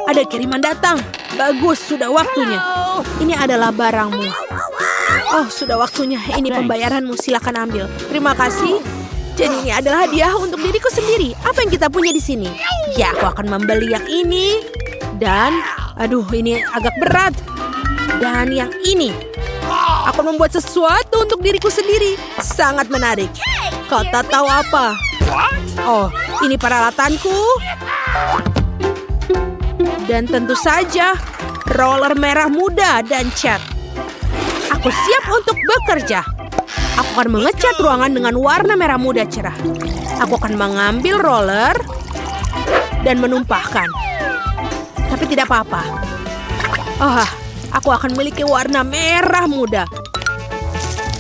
Ada kiriman datang. Bagus, sudah waktunya. Ini adalah barangmu. Oh, sudah waktunya. Ini pembayaranmu, silakan ambil. Terima kasih. Jadi ini adalah hadiah untuk diriku sendiri. Apa yang kita punya di sini? Ya, aku akan membeli yang ini. Dan, aduh, ini agak berat. Dan yang ini. Aku membuat sesuatu untuk diriku sendiri. Sangat menarik. Kau tak tahu apa? Oh, ini peralatanku. Dan tentu saja, roller merah muda dan cat. Aku siap untuk bekerja. Aku akan mengecat ruangan dengan warna merah muda cerah. Aku akan mengambil roller dan menumpahkan. Tapi tidak apa-apa. Oh, aku akan memiliki warna merah muda.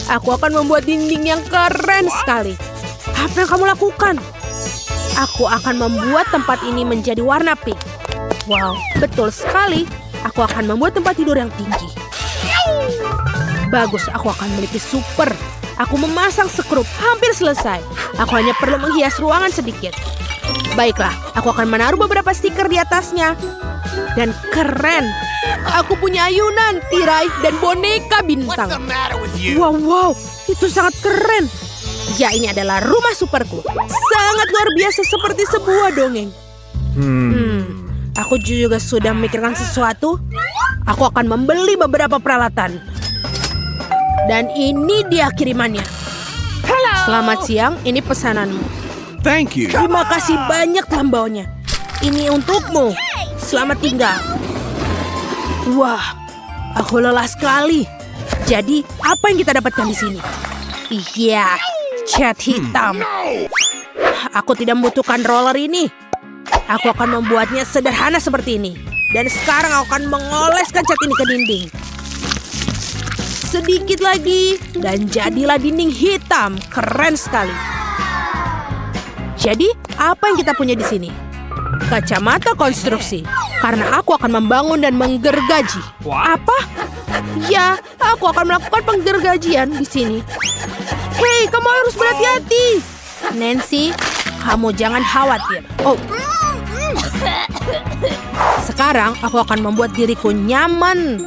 Aku akan membuat dinding yang keren sekali. Apa yang kamu lakukan? Aku akan membuat tempat ini menjadi warna pink. Wow, betul sekali. Aku akan membuat tempat tidur yang tinggi. Bagus, aku akan memiliki super. Aku memasang skrup, hampir selesai. Aku hanya perlu menghias ruangan sedikit. Baiklah, aku akan menaruh beberapa stiker di atasnya. Dan keren. Aku punya ayunan, tirai, dan boneka bintang. Wow, itu sangat keren. Ya, ini adalah rumah superku. Sangat luar biasa seperti sebuah dongeng. Aku juga sudah memikirkan sesuatu. Aku akan membeli beberapa peralatan. Dan ini dia kirimannya. Selamat siang, ini pesananmu. Thank you. Terima kasih banyak telah membawanya. Ini untukmu. Selamat tinggal. Wah, aku lelah sekali. Jadi, apa yang kita dapatkan di sini? Iya, cat hitam. Aku tidak membutuhkan roller ini. Aku akan membuatnya sederhana seperti ini. Dan sekarang aku akan mengoleskan cat ini ke dinding. Sedikit lagi. Dan jadilah dinding hitam. Keren sekali. Jadi, apa yang kita punya di sini? Kacamata konstruksi. Karena aku akan membangun dan menggergaji. Apa? Ya, aku akan melakukan penggergajian di sini. Hei, kamu harus berhati-hati. Nancy, kamu jangan khawatir. Oh. Sekarang aku akan membuat diriku nyaman.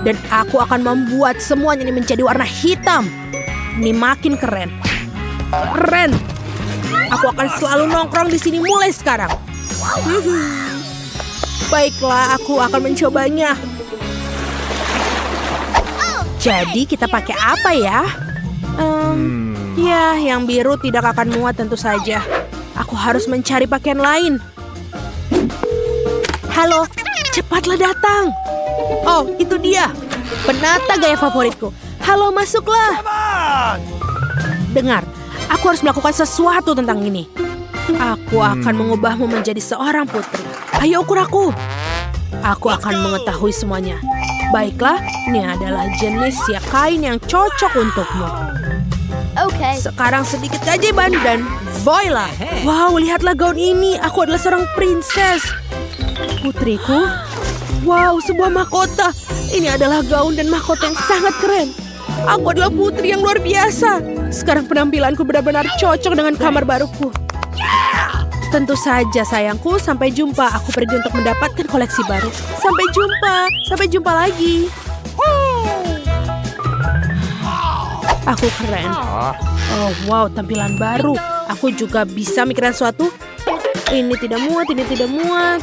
Dan aku akan membuat semuanya ini menjadi warna hitam. Ini makin keren. Keren. Aku akan selalu nongkrong di sini mulai sekarang. Baiklah, aku akan mencobanya. Jadi kita pakai apa ya? Ya, yang biru tidak akan muat tentu saja. Aku harus mencari pakaian lain. Halo, cepatlah datang. Oh, itu dia. Penata gaya favoritku. Halo, masuklah. Dengar, aku harus melakukan sesuatu tentang ini. Aku akan mengubahmu menjadi seorang putri. Ayo ukur aku. Aku akan mengetahui semuanya. Baiklah, ini adalah jenis ya kain yang cocok untukmu. Okay. Sekarang sedikit keajaiban dan voila. Wow, lihatlah gaun ini. Aku adalah seorang princess. Putriku. Wow, sebuah mahkota. Ini adalah gaun dan mahkota yang sangat keren. Aku adalah putri yang luar biasa. Sekarang penampilanku benar-benar cocok dengan kamar baruku. Tentu saja sayangku, sampai jumpa. Aku pergi untuk mendapatkan koleksi baru. Sampai jumpa. Sampai jumpa lagi. Aku keren. Oh wow, tampilan baru. Aku juga bisa mikirin sesuatu. Ini tidak muat, ini tidak muat.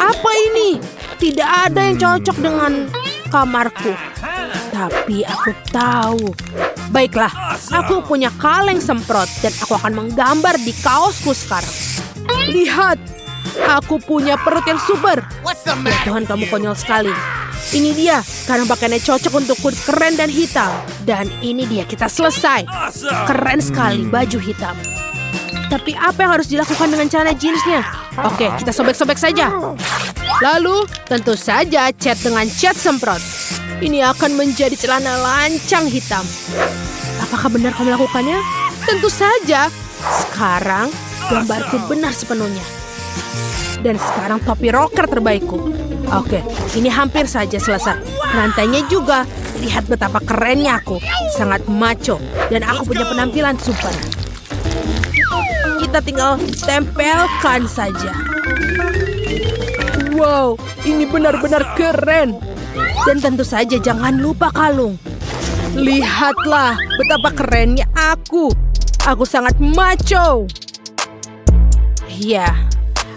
Apa ini? Tidak ada yang cocok dengan kamarku. Tapi aku tahu. Baiklah, aku punya kaleng semprot dan aku akan menggambar di kaosku sekarang. Lihat, aku punya perut yang super. Ya Tuhan, kamu konyol sekali. Ini dia, sekarang pakaiannya cocok untuk kulit keren dan hitam. Dan ini dia, kita selesai. Keren sekali baju hitam. Tapi apa yang harus dilakukan dengan celana jeansnya? Oke, kita sobek-sobek saja. Lalu, tentu saja cat dengan cat semprot. Ini akan menjadi celana lancang hitam. Apakah benar kamu melakukannya? Tentu saja. Sekarang, gambarku benar sepenuhnya. Dan sekarang topi rocker terbaikku. Oke, ini hampir saja selesai. Rantainya juga. Lihat betapa kerennya aku. Sangat macho. Dan aku punya penampilan super. Kita tinggal tempelkan saja. Wow, ini benar-benar keren. Dan tentu saja jangan lupa kalung. Lihatlah betapa kerennya aku. Aku sangat macho. Ya,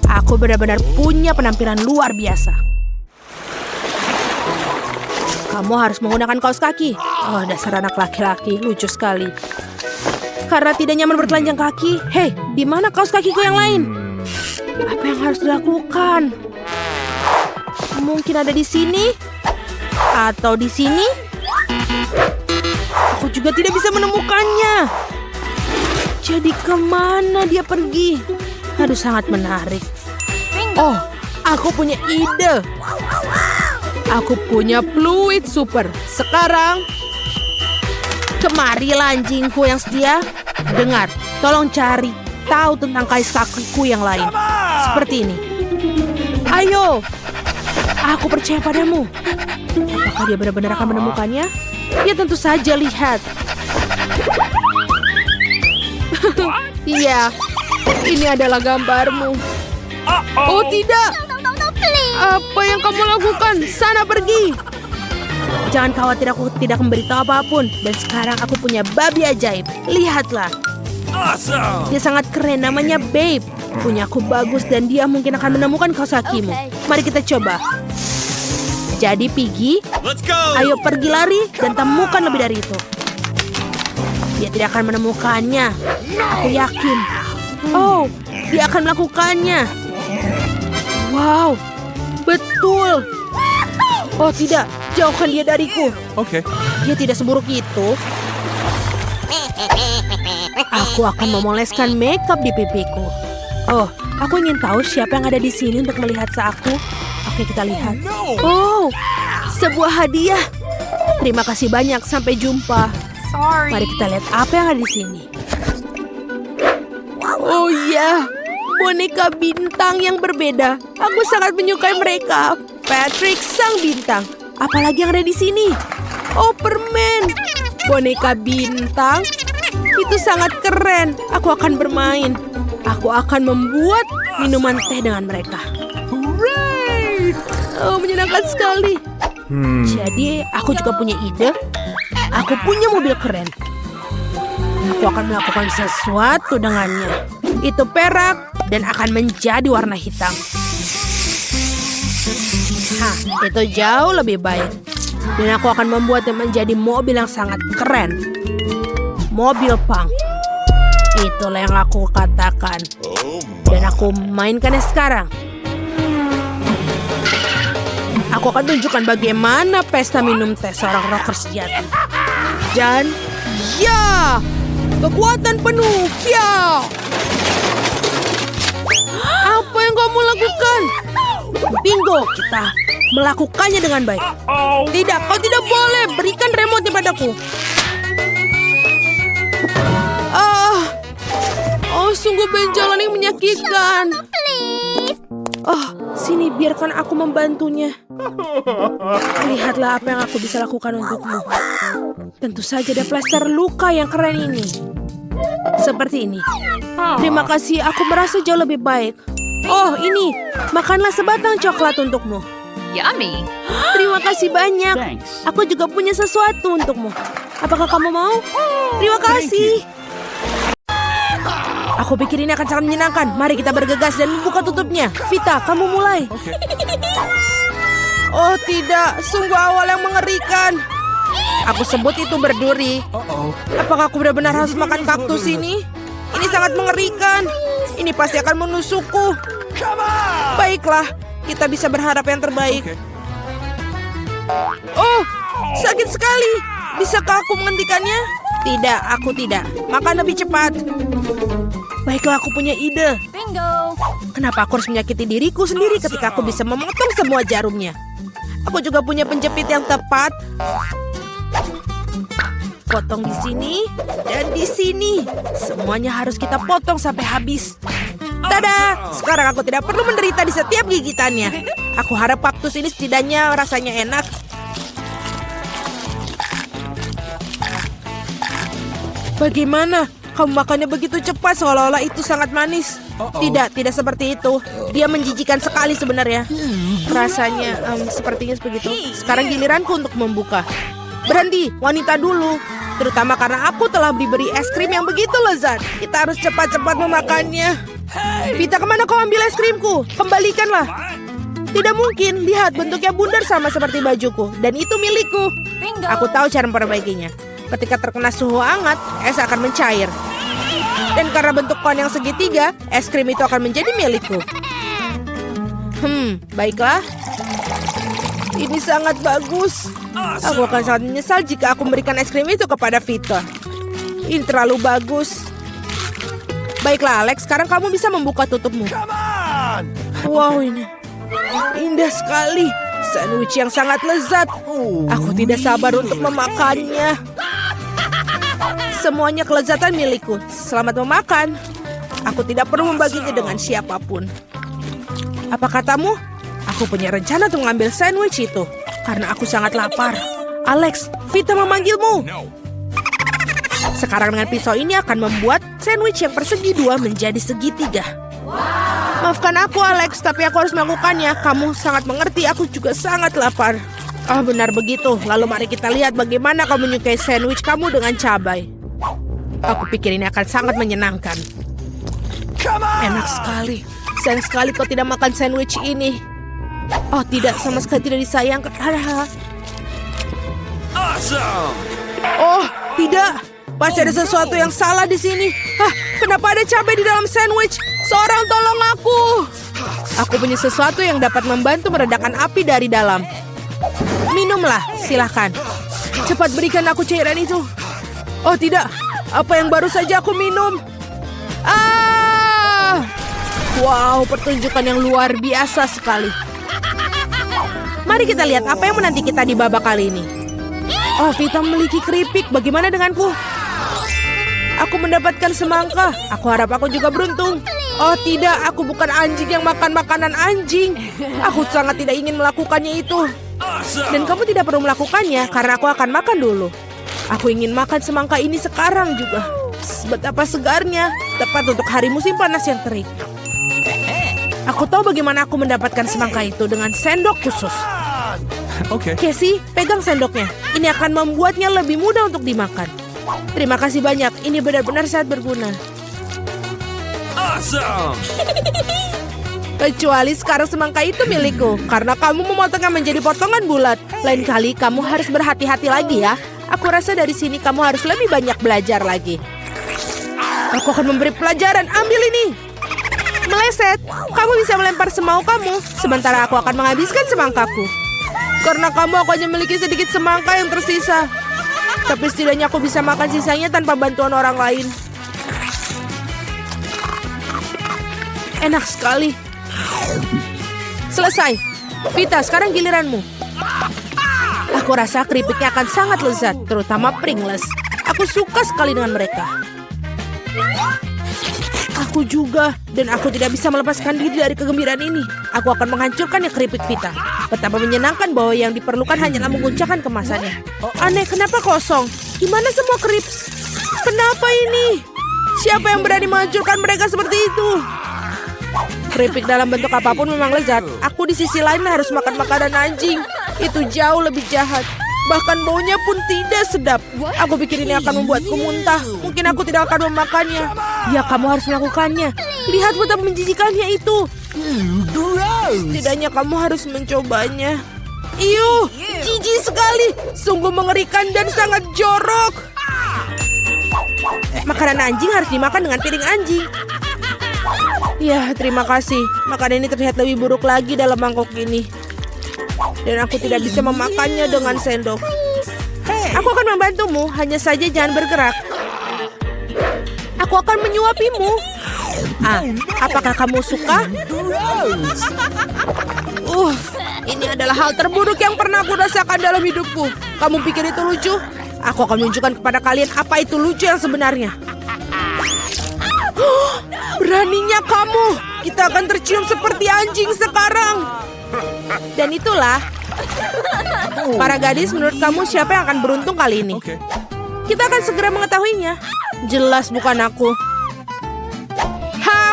aku benar-benar punya penampilan luar biasa. Kamu harus menggunakan kaos kaki. Oh, dasar anak laki-laki, lucu sekali. Karena tidak nyaman bertelanjang kaki. Hei, di mana kaos kakiku yang lain? Apa yang harus dilakukan? Mungkin ada di sini? Atau di sini? Aku juga tidak bisa menemukannya. Jadi kemana dia pergi? Aduh, sangat menarik. Oh, aku punya ide. Aku punya fluid super. Sekarang, kemarilah anjingku yang setia. Dengar, tolong cari tahu tentang kaos kakiku yang lain. Seperti ini. Ayo, aku percaya padamu. Apakah dia benar-benar akan menemukannya? Ya tentu saja, lihat. Iya, ini adalah gambarmu. Oh tidak. No, please. Apa yang kamu lakukan? Sana pergi. Jangan khawatir, aku tidak memberitahu apapun. Dan sekarang aku punya babi ajaib. Lihatlah. Dia sangat keren, namanya Babe. Punya aku bagus dan dia mungkin akan menemukan kaos kakimu. Oke. Mari kita coba. Jadi Piggy, Let's go! ayo pergi lari dan temukan lebih dari itu. Dia tidak akan menemukannya. Aku yakin. Oh, dia akan melakukannya. Wow, betul. Oh tidak, jauhkan dia dariku. Okay. Dia tidak seburuk itu. Aku akan memoleskan makeup di pipiku. Oh, aku ingin tahu siapa yang ada di sini untuk melihat aku. Oke, kita lihat. Oh, sebuah hadiah. Terima kasih banyak, sampai jumpa. Sorry. Mari kita lihat apa yang ada di sini. Oh iya, boneka bintang yang berbeda. Aku sangat menyukai mereka. Patrick sang bintang. Apalagi yang ada di sini? Oh, permen. Boneka bintang. Itu sangat keren. Aku akan bermain. Aku akan membuat minuman teh dengan mereka. Hooray! Oh, menyenangkan sekali. Jadi, aku juga punya ide. Aku punya mobil keren. Aku akan melakukan sesuatu dengannya. Itu perak dan akan menjadi warna hitam. Hah, itu jauh lebih baik. Dan aku akan membuatnya menjadi mobil yang sangat keren. Mobil punk. Itulah yang aku katakan. Dan aku mainkannya sekarang. Aku akan tunjukkan bagaimana pesta minum teh seorang rocker sejati. Dan ya, kekuatan penuh, ya. Apa yang kamu lakukan? Bingo, kita melakukannya dengan baik. Tidak, kau tidak boleh. Berikan remote padaku. Oh, sungguh benjolan yang menyakitkan. Please. Oh, sini biarkan aku membantunya. Lihatlah apa yang aku bisa lakukan untukmu. Tentu saja ada plester luka yang keren ini. Seperti ini. Terima kasih, aku merasa jauh lebih baik. Oh, ini. Makanlah sebatang coklat untukmu. Yummy. Terima kasih banyak. Thanks. Aku juga punya sesuatu untukmu. Apakah kamu mau? Terima kasih. Aku pikir ini akan sangat menyenangkan. Mari kita bergegas dan membuka tutupnya. Vita, kamu mulai. Oh tidak, sungguh awal yang mengerikan. Aku sebut itu berduri. Apakah aku benar-benar harus makan kaktus ini? Ini sangat mengerikan. Ini pasti akan menusukku. Baiklah, kita bisa berharap yang terbaik. Oh, sakit sekali. Bisakah aku menghentikannya? Tidak, aku tidak. Makan lebih cepat. Baiklah, aku punya ide. Bingo. Kenapa aku harus menyakiti diriku sendiri ketika aku bisa memotong semua jarumnya? Aku juga punya penjepit yang tepat. Potong di sini dan di sini. Semuanya harus kita potong sampai habis. Tada! Sekarang aku tidak perlu menderita di setiap gigitannya. Aku harap kaktus ini setidaknya rasanya enak. Bagaimana? Kamu makannya begitu cepat seolah-olah itu sangat manis. Tidak seperti itu. Dia menjijikan sekali sebenarnya. Rasanya sepertinya begitu. Sekarang giliranku untuk membuka. Berhenti, wanita dulu. Terutama karena aku telah diberi es krim yang begitu lezat. Kita harus cepat-cepat memakannya. Vita, kemana kau ambil es krimku? Kembalikanlah. Tidak mungkin, lihat bentuknya bundar sama seperti bajuku. Dan itu milikku. Aku tahu cara memperbaikinya. Ketika terkena suhu hangat, es akan mencair. Dan karena bentuk kon yang segitiga, es krim itu akan menjadi milikku. Baiklah. Ini sangat bagus. Aku akan sangat menyesal jika aku memberikan es krim itu kepada Vita. Ini terlalu bagus. Baiklah Alex, sekarang kamu bisa membuka tutupmu. Wow, ini indah sekali. Sandwich yang sangat lezat. Aku tidak sabar untuk memakannya. Semuanya kelezatan milikku. Selamat memakan. Aku tidak perlu membaginya dengan siapapun. Apa katamu? Aku punya rencana untuk mengambil sandwich itu. Karena aku sangat lapar. Alex, Vita memanggilmu. Sekarang dengan pisau ini akan membuat sandwich yang persegi dua menjadi segitiga. Maafkan aku Alex, tapi aku harus melakukannya. Kamu sangat mengerti, aku juga sangat lapar. Benar begitu. Lalu mari kita lihat bagaimana kau menyukai sandwich kamu dengan cabai. Aku pikir ini akan sangat menyenangkan. Enak sekali. Sayang sekali kau tidak makan sandwich ini. Oh tidak, sama sekali tidak disayangkan. Oh tidak, pasti ada sesuatu yang salah di sini. Kenapa ada cabai di dalam sandwich? Seorang tolong aku. Aku punya sesuatu yang dapat membantu meredakan api dari dalam. Minumlah, silahkan. Cepat berikan aku cairan itu. Oh tidak, apa yang baru saja aku minum? Wow, pertunjukan yang luar biasa sekali. Mari kita lihat apa yang menanti kita di babak kali ini. Oh, Vita memiliki keripik. Bagaimana denganku? Aku mendapatkan semangka. Aku harap aku juga beruntung. Oh tidak, aku bukan anjing yang makan makanan anjing. Aku sangat tidak ingin melakukannya itu. Dan kamu tidak perlu melakukannya karena aku akan makan dulu. Aku ingin makan semangka ini sekarang juga. Betapa segarnya, tepat untuk hari musim panas yang terik. Aku tahu bagaimana aku mendapatkan semangka itu dengan sendok khusus. Casey, pegang sendoknya. Ini akan membuatnya lebih mudah untuk dimakan. Terima kasih banyak, ini benar-benar sangat berguna. Kecuali sekarang semangka itu milikku, karena kamu memotongnya menjadi potongan bulat. Lain kali kamu harus berhati-hati lagi ya. Aku rasa dari sini kamu harus lebih banyak belajar lagi. Aku akan memberi pelajaran, ambil ini. Meleset, kamu bisa melempar semau kamu, sementara aku akan menghabiskan semangkaku. Karena kamu aku hanya memiliki sedikit semangka yang tersisa. Tapi setidaknya aku bisa makan sisanya tanpa bantuan orang lain. Enak sekali. Selesai. Vita, sekarang giliranmu. Aku rasa keripiknya akan sangat lezat, terutama Pringles. Aku suka sekali dengan mereka. Aku juga, dan aku tidak bisa melepaskan diri dari kegembiraan ini. Aku akan menghancurkannya keripik Vita. Betapa menyenangkan bahwa yang diperlukan hanyalah menguncangkan kemasannya. Aneh, kenapa kosong? Gimana semua krips? Kenapa ini? Siapa yang berani menghancurkan mereka seperti itu? Keripik dalam bentuk apapun memang lezat. Aku di sisi lain harus makan makanan anjing. Itu jauh lebih jahat. Bahkan baunya pun tidak sedap. Aku pikir ini akan membuatku muntah. Mungkin aku tidak akan memakannya. Ya, kamu harus melakukannya. Lihat betapa menjijikannya itu. Setidaknya kamu harus mencobanya. Iuh, jijik sekali. Sungguh mengerikan dan sangat jorok. Makanan anjing harus dimakan dengan piring anjing. Ya, terima kasih. Makanan ini terlihat lebih buruk lagi dalam mangkok ini. Dan aku tidak bisa memakannya dengan sendok. Aku akan membantumu, hanya saja jangan bergerak. Aku akan menyuapimu. Apakah kamu suka? Ini adalah hal terburuk yang pernah aku rasakan dalam hidupku. Kamu pikir itu lucu? Aku akan menunjukkan kepada kalian apa itu lucu yang sebenarnya. Beraninya kamu. Kita akan tercium seperti anjing sekarang. Dan itulah. Para gadis, menurut kamu siapa yang akan beruntung kali ini? Kita akan segera mengetahuinya. Jelas bukan aku.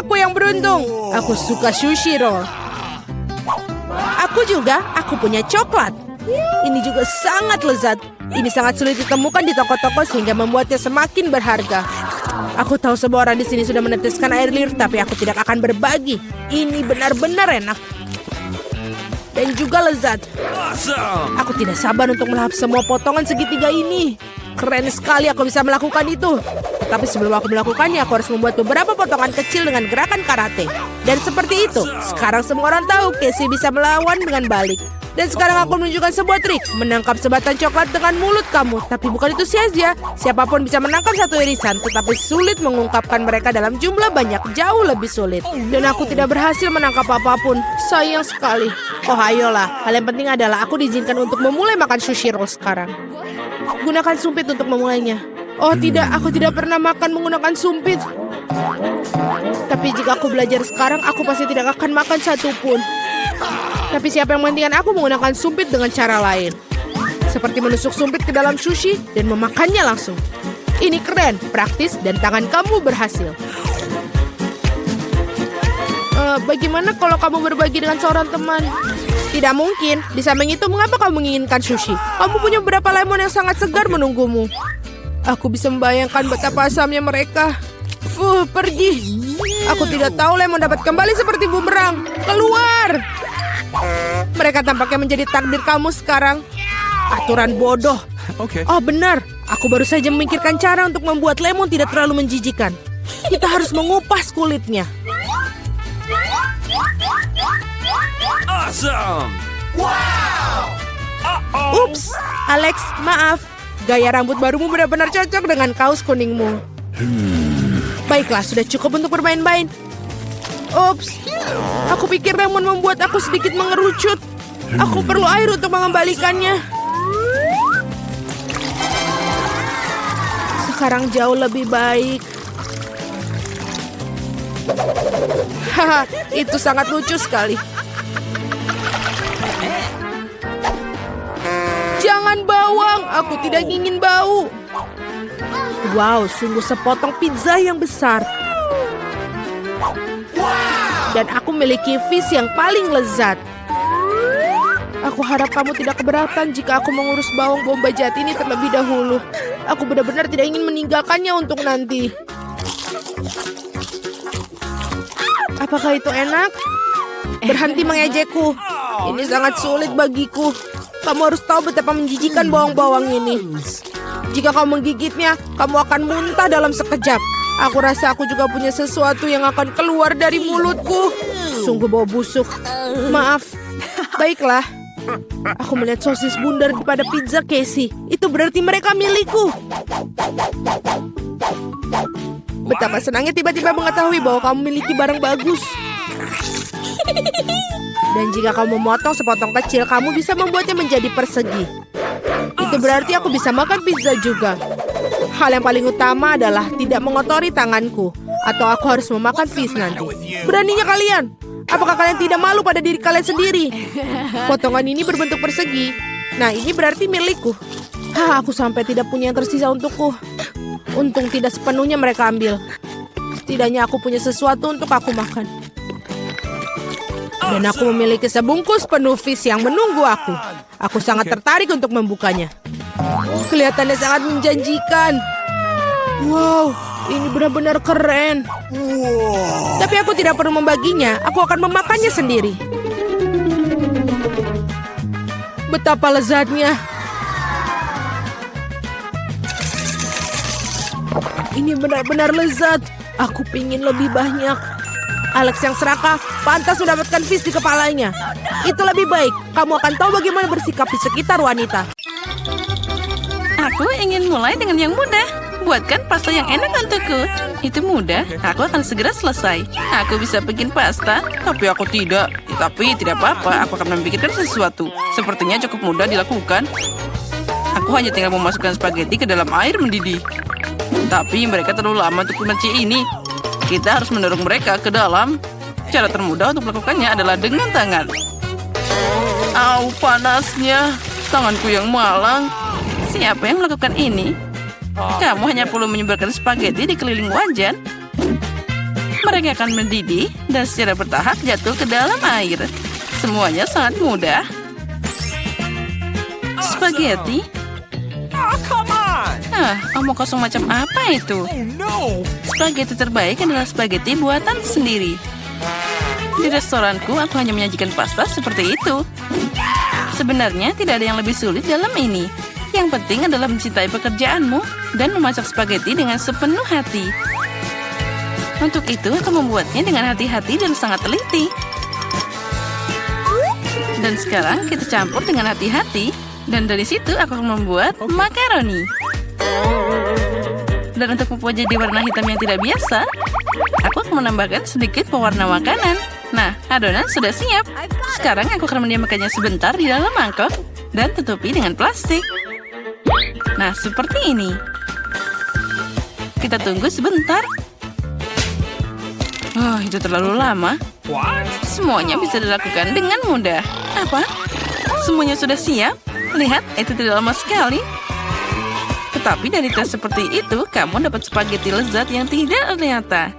aku yang beruntung. Aku suka sushi roll. Aku juga, aku punya coklat. Ini juga sangat lezat. Ini sangat sulit ditemukan di toko-toko sehingga membuatnya semakin berharga. Aku tahu semua orang di sini sudah meneteskan air liur, tapi aku tidak akan berbagi. Ini benar-benar enak. Dan juga lezat. Aku tidak sabar untuk melahap semua potongan segitiga ini. Keren sekali aku bisa melakukan itu. Tapi sebelum aku melakukannya, aku harus membuat beberapa potongan kecil dengan gerakan karate. Dan seperti itu, sekarang semua orang tahu Casey bisa melawan dengan balik. Dan sekarang aku menunjukkan sebuah trik. Menangkap sebatang coklat dengan mulut kamu. Tapi bukan itu saja. Siapapun bisa menangkap satu irisan. Tetapi sulit mengungkapkan mereka dalam jumlah banyak. Jauh lebih sulit. Dan aku tidak berhasil menangkap apapun. Sayang sekali. Oh ayolah. Hal yang penting adalah aku diizinkan untuk memulai makan sushi roll sekarang. Gunakan sumpit untuk memulainya. Oh tidak, aku tidak pernah makan menggunakan sumpit. Tapi jika aku belajar sekarang, aku pasti tidak akan makan satupun. Tapi siapa yang menghentikan aku menggunakan sumpit dengan cara lain. Seperti menusuk sumpit ke dalam sushi dan memakannya langsung. Ini keren, praktis, dan tangan kamu berhasil. Bagaimana kalau kamu berbagi dengan seorang teman? Tidak mungkin. Di samping itu, mengapa kamu menginginkan sushi? Kamu punya beberapa lemon yang sangat segar menunggumu. Aku bisa membayangkan betapa asamnya mereka. Pergi. Aku tidak tahu lemon dapat kembali seperti bumerang. Keluar. Mereka tampaknya menjadi takdir kamu sekarang. Aturan bodoh. Oh benar. Aku baru saja memikirkan cara untuk membuat lemon tidak terlalu menjijikan. Kita harus mengupas kulitnya. Awesome! Wow! Ups, Alex, maaf. Gaya rambut barumu benar-benar cocok dengan kaos kuningmu. Baiklah, sudah cukup untuk bermain-main. Ups, aku pikir lemon membuat aku sedikit mengerucut. Aku perlu air untuk mengembalikannya. Sekarang jauh lebih baik. Haha, itu sangat lucu sekali. Jangan bawang, aku tidak ingin bau. Wow, sungguh sepotong pizza yang besar. Dan aku memiliki fish yang paling lezat. Aku harap kamu tidak keberatan jika aku mengurus bawang bombay jahat ini terlebih dahulu. Aku benar-benar tidak ingin meninggalkannya untuk nanti. Apakah itu enak? Berhenti mengejekku. Ini sangat sulit bagiku. Kamu harus tahu betapa menjijikan bawang-bawang ini. Jika kamu menggigitnya, kamu akan muntah dalam sekejap. Aku rasa aku juga punya sesuatu yang akan keluar dari mulutku. Sungguh bau busuk. Maaf. Baiklah. Aku melihat sosis bundar pada pizza Casey. Itu berarti mereka milikku. Betapa senangnya tiba-tiba mengetahui bahwa kamu memiliki barang bagus. Dan jika kamu memotong sepotong kecil, kamu bisa membuatnya menjadi persegi. Itu berarti aku bisa makan pizza juga. Hal yang paling utama adalah tidak mengotori tanganku. Atau aku harus memakan fish nanti. Beraninya kalian. Apakah kalian tidak malu pada diri kalian sendiri? Potongan ini berbentuk persegi. Nah, ini berarti milikku. Aku sampai tidak punya yang tersisa untukku. Untung tidak sepenuhnya mereka ambil. Setidaknya aku punya sesuatu untuk aku makan. Dan aku memiliki sebungkus penuh fish yang menunggu aku. Aku sangat tertarik untuk membukanya. Kelihatannya sangat menjanjikan. Wow, ini benar-benar keren. Tapi aku tidak perlu membaginya. Aku akan memakannya sendiri. Betapa lezatnya. Ini benar-benar lezat. Aku pingin lebih banyak. Alex yang serakah pantas mendapatkan fish di kepalanya. Itu lebih baik. Kamu akan tahu bagaimana bersikap di sekitar wanita. Aku ingin mulai dengan yang mudah. Buatkan pasta yang enak untukku. Itu mudah. Aku akan segera selesai. Aku bisa bikin pasta, tapi aku tidak. Tapi tidak apa-apa. Aku akan memikirkan sesuatu. Sepertinya cukup mudah dilakukan. Aku hanya tinggal memasukkan spaghetti ke dalam air mendidih. Tapi mereka terlalu lama untuk kunci ini. Kita harus mendorong mereka ke dalam. Cara termudah untuk melakukannya adalah dengan tangan. Au, panasnya. Tanganku yang malang. Siapa yang melakukan ini? Kamu hanya perlu menyebarkan spaghetti di keliling wajan. Mereka akan mendidih dan secara bertahap jatuh ke dalam air. Semuanya sangat mudah. Spaghetti? Oh, come on! Omong kosong macam apa itu? Oh, no! Spaghetti terbaik adalah spaghetti buatan sendiri. Di restoranku, aku hanya menyajikan pasta seperti itu. Sebenarnya tidak ada yang lebih sulit dalam ini. Yang penting adalah mencintai pekerjaanmu dan memasak spaghetti dengan sepenuh hati. Untuk itu, aku membuatnya dengan hati-hati dan sangat teliti. Dan sekarang kita campur dengan hati-hati. Dan dari situ aku akan membuat makaroni. Dan untuk membuat jadi warna hitam yang tidak biasa, aku akan menambahkan sedikit pewarna makanan. Nah, adonan sudah siap. Sekarang aku akan mendiamkannya sebentar di dalam mangkok dan tutupi dengan plastik. Nah, seperti ini. Kita tunggu sebentar. Oh, itu terlalu lama. What? Semuanya bisa dilakukan dengan mudah. Apa? Semuanya sudah siap? Lihat, itu tidak lama sekali. Tetapi dari tes seperti itu, kamu dapat spaghetti lezat yang tidak ternyata.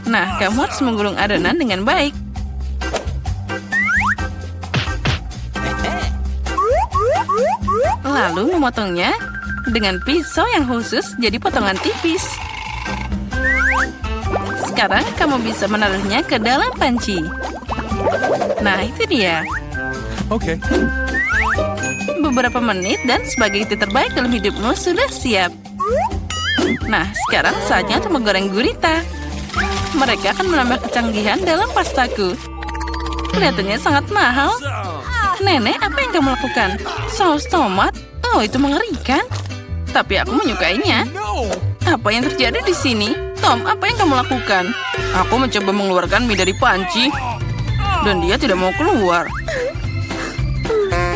Nah, kamu harus menggulung adonan dengan baik. Lalu memotongnya dengan pisau yang khusus jadi potongan tipis. Sekarang kamu bisa menaruhnya ke dalam panci. Nah, itu dia. Okay. Beberapa menit dan spaghetti terbaik dalam hidupmu sudah siap. Nah, sekarang saatnya untuk menggoreng gurita. Mereka akan menambah kecanggihan dalam pastaku. Kelihatannya sangat mahal. Nenek, apa yang kamu lakukan? Saus tomat? Oh, itu mengerikan. Tapi aku menyukainya. No! Apa yang terjadi di sini? Tom, apa yang kamu lakukan? Aku mencoba mengeluarkan mie dari panci. Dan dia tidak mau keluar.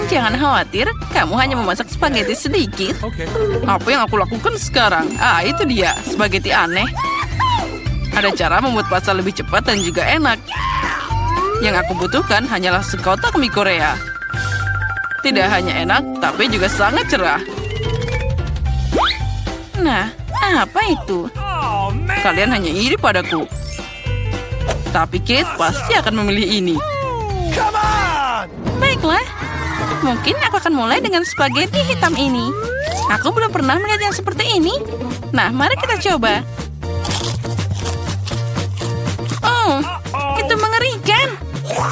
Jangan khawatir, kamu hanya memasak spaghetti sedikit. Okay. Apa yang aku lakukan sekarang? Itu dia, spaghetti aneh. Ada cara membuat pasta lebih cepat dan juga enak. Yang aku butuhkan hanyalah sekotak mie Korea. Tidak hanya enak, tapi juga sangat cerah. Nah, apa itu? Oh, man! Kalian hanya iri padaku. Tapi Kate pasti akan memilih ini. Come on! Baiklah, mungkin aku akan mulai dengan spaghetti hitam ini. Aku belum pernah melihat yang seperti ini. Nah, mari kita coba. Oh, itu mengerikan.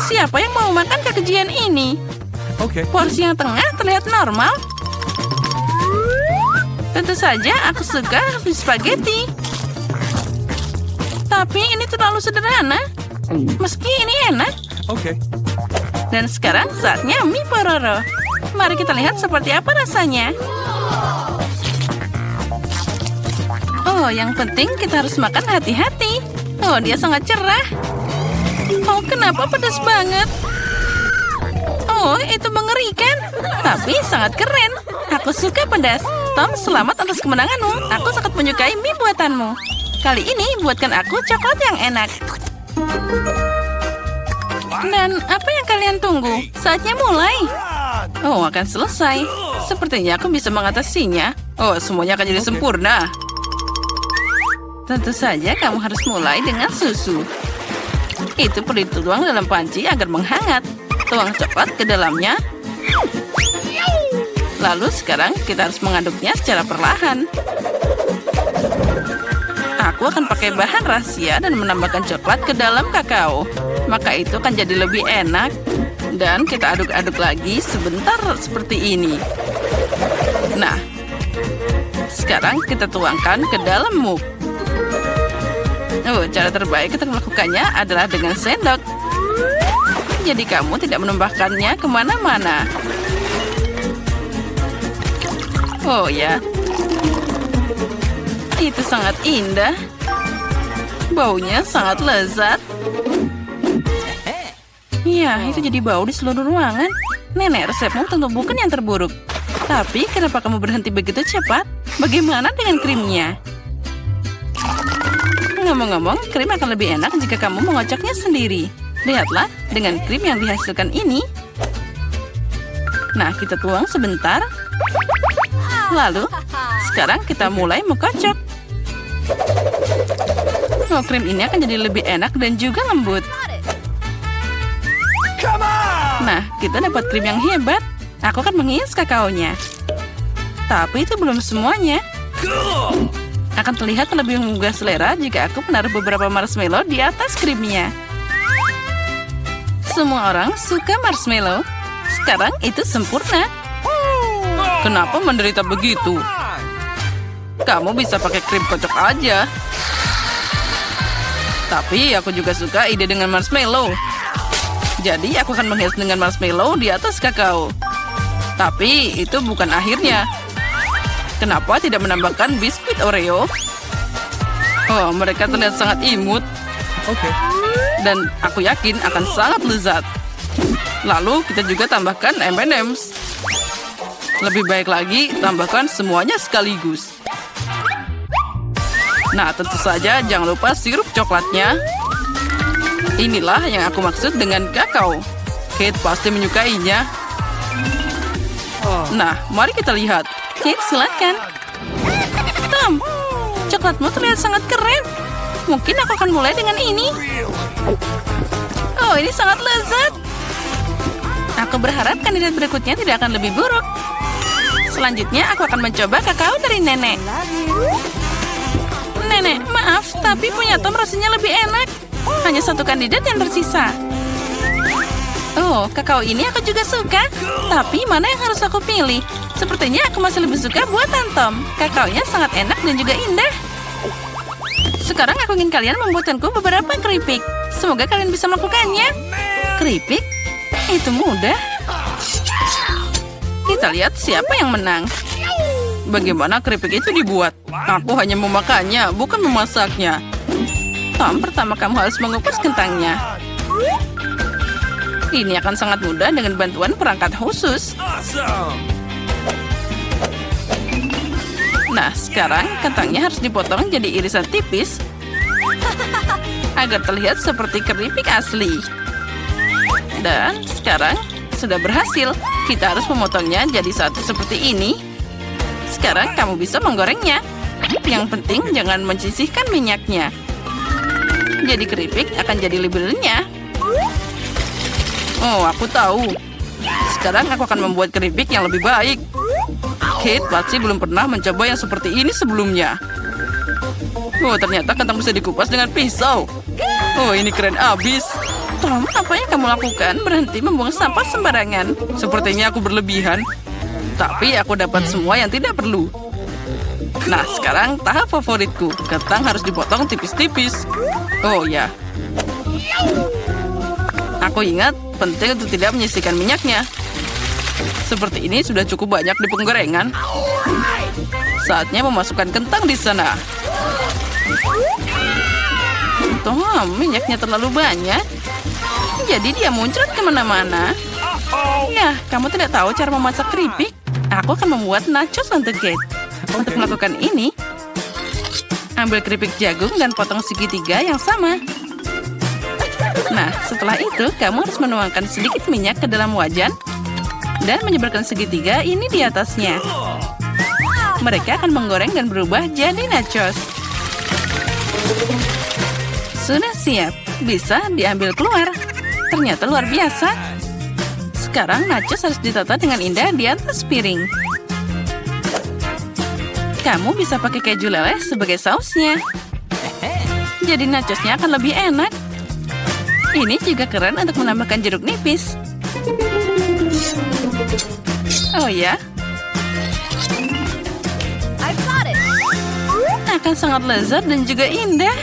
Siapa yang mau makan kekejian ini? Okay. Porsi yang tengah terlihat normal. Tentu saja aku suka spaghetti. Tapi ini terlalu sederhana. Meski ini enak. Okay. Dan sekarang saatnya mie pororo. Mari kita lihat seperti apa rasanya. Oh, yang penting kita harus makan hati-hati. Oh, dia sangat cerah. Oh, kenapa pedas banget? Oh, itu mengerikan. Tapi sangat keren. Aku suka pedas. Tom, selamat atas kemenanganmu. Aku sangat menyukai mie buatanmu. Kali ini buatkan aku coklat yang enak. Dan apa yang kalian tunggu? Saatnya mulai. Oh, akan selesai. Sepertinya aku bisa mengatasinya. Oh, semuanya akan jadi sempurna. Tentu saja kamu harus mulai dengan susu. Itu perlu dituang dalam panci agar menghangat. Tuang coklat ke dalamnya. Lalu sekarang kita harus mengaduknya secara perlahan. Aku akan pakai bahan rahasia dan menambahkan coklat ke dalam kakao. Maka itu akan jadi lebih enak. Dan kita aduk-aduk lagi sebentar seperti ini. Nah, sekarang kita tuangkan ke dalam mug. Oh, cara terbaik kita melakukannya adalah dengan sendok. Jadi kamu tidak menambahkannya kemana-mana. Oh ya, itu sangat indah. Baunya sangat lezat. Ya, itu jadi bau di seluruh ruangan. Nenek, resepmu tentu bukan yang terburuk. Tapi kenapa kamu berhenti begitu cepat? Bagaimana dengan krimnya? Ngomong-ngomong, krim akan lebih enak jika kamu mengocoknya sendiri. Lihatlah, dengan krim yang dihasilkan ini. Nah, kita tuang sebentar. Lalu, sekarang kita mulai mengocok. Oh, krim ini akan jadi lebih enak dan juga lembut. Come on! Nah, kita dapat krim yang hebat. Aku akan menghias kakaonya. Tapi itu belum semuanya. Cool! Akan terlihat lebih menggugah selera jika aku menaruh beberapa marshmallow di atas krimnya. Semua orang suka marshmallow. Sekarang itu sempurna. Kenapa menderita begitu? Kamu bisa pakai krim kocok aja. Tapi aku juga suka ide dengan marshmallow. Jadi aku akan menghias dengan marshmallow di atas kakao. Tapi itu bukan akhirnya. Kenapa tidak menambahkan biskuit Oreo? Oh, mereka terlihat sangat imut. Okay. Dan aku yakin akan sangat lezat. Lalu kita juga tambahkan M&M's. Lebih baik lagi, tambahkan semuanya sekaligus. Nah, tentu saja jangan lupa sirup coklatnya. Inilah yang aku maksud dengan kakao. Kate pasti menyukainya. Nah, mari kita lihat. Kate, silakan. Tom, coklatmu terlihat sangat keren. Mungkin aku akan mulai dengan ini. Oh, ini sangat lezat. Aku berharap kandidat berikutnya tidak akan lebih buruk. Selanjutnya, aku akan mencoba kakao dari nenek. Nenek, maaf, tapi punya Tom rasanya lebih enak. Hanya satu kandidat yang tersisa. Oh, kakao ini aku juga suka. Tapi mana yang harus aku pilih? Sepertinya aku masih lebih suka buatan Tom. Kakaonya sangat enak dan juga indah. Sekarang aku ingin kalian membuatanku beberapa keripik. Semoga kalian bisa melakukannya. Keripik? Itu mudah. Kita lihat siapa yang menang. Bagaimana keripik itu dibuat? Aku hanya memakannya, bukan memasaknya. Tom, pertama kamu harus mengupas kentangnya. Ini akan sangat mudah dengan bantuan perangkat khusus. Awesome! Nah, sekarang kentangnya harus dipotong jadi irisan tipis agar terlihat seperti keripik asli. Dan sekarang sudah berhasil. Kita harus memotongnya jadi satu seperti ini. Sekarang kamu bisa menggorengnya. Yang penting jangan menyisihkan minyaknya. Jadi keripik akan jadi lebih renyah. Oh, aku tahu. Sekarang aku akan membuat keripik yang lebih baik. Kate pasti belum pernah mencoba yang seperti ini sebelumnya. Oh, ternyata kentang bisa dikupas dengan pisau. Oh, ini keren abis. Tom, apa yang kamu lakukan? Berhenti membuang sampah sembarangan. Sepertinya aku berlebihan. Tapi aku dapat semua yang tidak perlu. Nah, sekarang tahap favoritku. Kentang harus dipotong tipis-tipis. Oh ya. Aku ingat, penting untuk tidak menyisihkan minyaknya. Seperti ini sudah cukup banyak di penggorengan. Saatnya memasukkan kentang di sana. Tom, minyaknya terlalu banyak. Jadi dia muncrat kemana-mana. Ya, kamu tidak tahu cara memasak keripik? Aku akan membuat nachos untuk Kate. Untuk melakukan ini, ambil keripik jagung dan potong segitiga yang sama. Nah, setelah itu, kamu harus menuangkan sedikit minyak ke dalam wajan dan menyebarkan segitiga ini di atasnya. Mereka akan menggoreng dan berubah jadi nachos. Sudah siap, bisa diambil keluar. Ternyata luar biasa. Sekarang nachos harus ditata dengan indah di atas piring. Kamu bisa pakai keju leleh sebagai sausnya. Jadi nachosnya akan lebih enak. Ini juga keren untuk menambahkan jeruk nipis. Oh ya? Akan sangat lezat dan juga indah.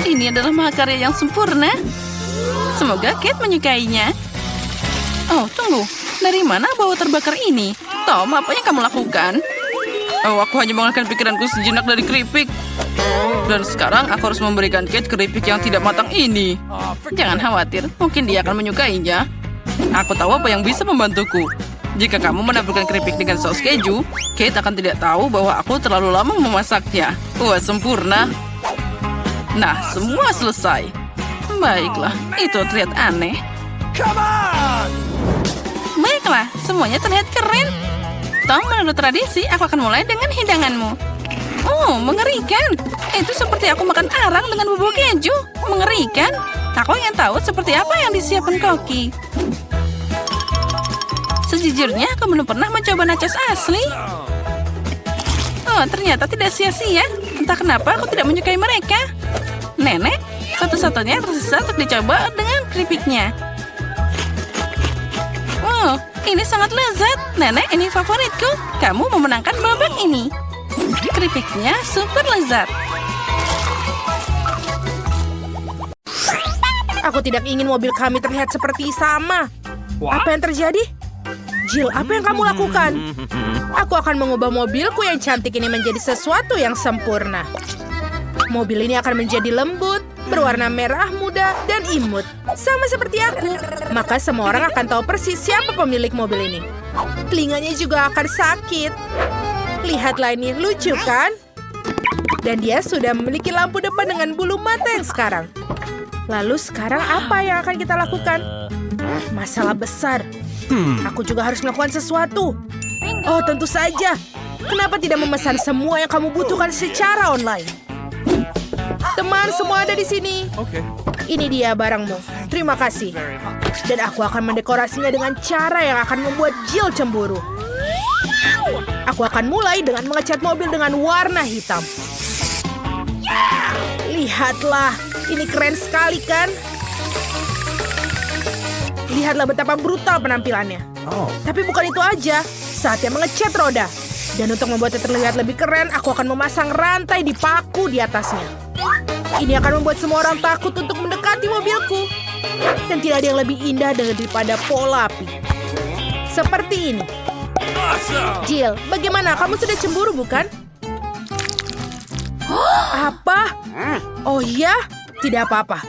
Ini adalah mahakarya yang sempurna. Semoga Kate menyukainya. Oh, tunggu. Dari mana bau terbakar ini? Tom, apa yang kamu lakukan? Oh, aku hanya mengalihkan pikiranku sejenak dari keripik. Dan sekarang aku harus memberikan Kate keripik yang tidak matang ini. Jangan khawatir, mungkin dia akan menyukainya. Aku tahu apa yang bisa membantuku. Jika kamu menaburkan keripik dengan saus keju, Kate akan tidak tahu bahwa aku terlalu lama memasaknya. Wah, sempurna. Nah, semua selesai. Baiklah, itu terlihat aneh. Come on! Baiklah, semuanya terlihat keren. Tom, menurut tradisi, aku akan mulai dengan hidanganmu. Oh, mengerikan. Itu seperti aku makan arang dengan bubuk keju. Mengerikan. Aku ingin tahu seperti apa yang disiapkan Koki. Sejujurnya, aku belum pernah mencoba nachos asli. Oh, ternyata tidak sia-sia. Entah kenapa aku tidak menyukai mereka. Nenek, satu-satunya yang tersisa untuk dicoba dengan keripiknya. Wow, ini sangat lezat. Nenek, ini favoritku. Kamu memenangkan babak ini. Keripiknya super lezat. Aku tidak ingin mobil kami terlihat seperti sama. Apa yang terjadi? Jill, apa yang kamu lakukan? Aku akan mengubah mobilku yang cantik ini menjadi sesuatu yang sempurna. Mobil ini akan menjadi lembut, berwarna merah muda, dan imut. Sama seperti aku. Maka semua orang akan tahu persis siapa pemilik mobil ini. Telinganya juga akan sakit. Lihatlah ini, lucu kan? Dan dia sudah memiliki lampu depan dengan bulu mata yang sekarang. Lalu sekarang apa yang akan kita lakukan? Masalah besar. Aku juga harus melakukan sesuatu. Oh, tentu saja. Kenapa tidak memesan semua yang kamu butuhkan secara online? Teman, semua ada di sini. Okay. Ini dia barangmu. Terima kasih. Dan aku akan mendekorasinya dengan cara yang akan membuat Jill cemburu. Aku akan mulai dengan mengecat mobil dengan warna hitam. Lihatlah, ini keren sekali kan? Lihatlah betapa brutal penampilannya. Tapi bukan itu aja, saatnya mengecat roda. Dan untuk membuatnya terlihat lebih keren, aku akan memasang rantai di paku di atasnya. Ini akan membuat semua orang takut untuk mendekati mobilku. Dan tidak ada yang lebih indah daripada pola api. Seperti ini. Awesome. Jill, bagaimana? Kamu sudah cemburu, bukan? Apa? Oh iya? Tidak apa-apa.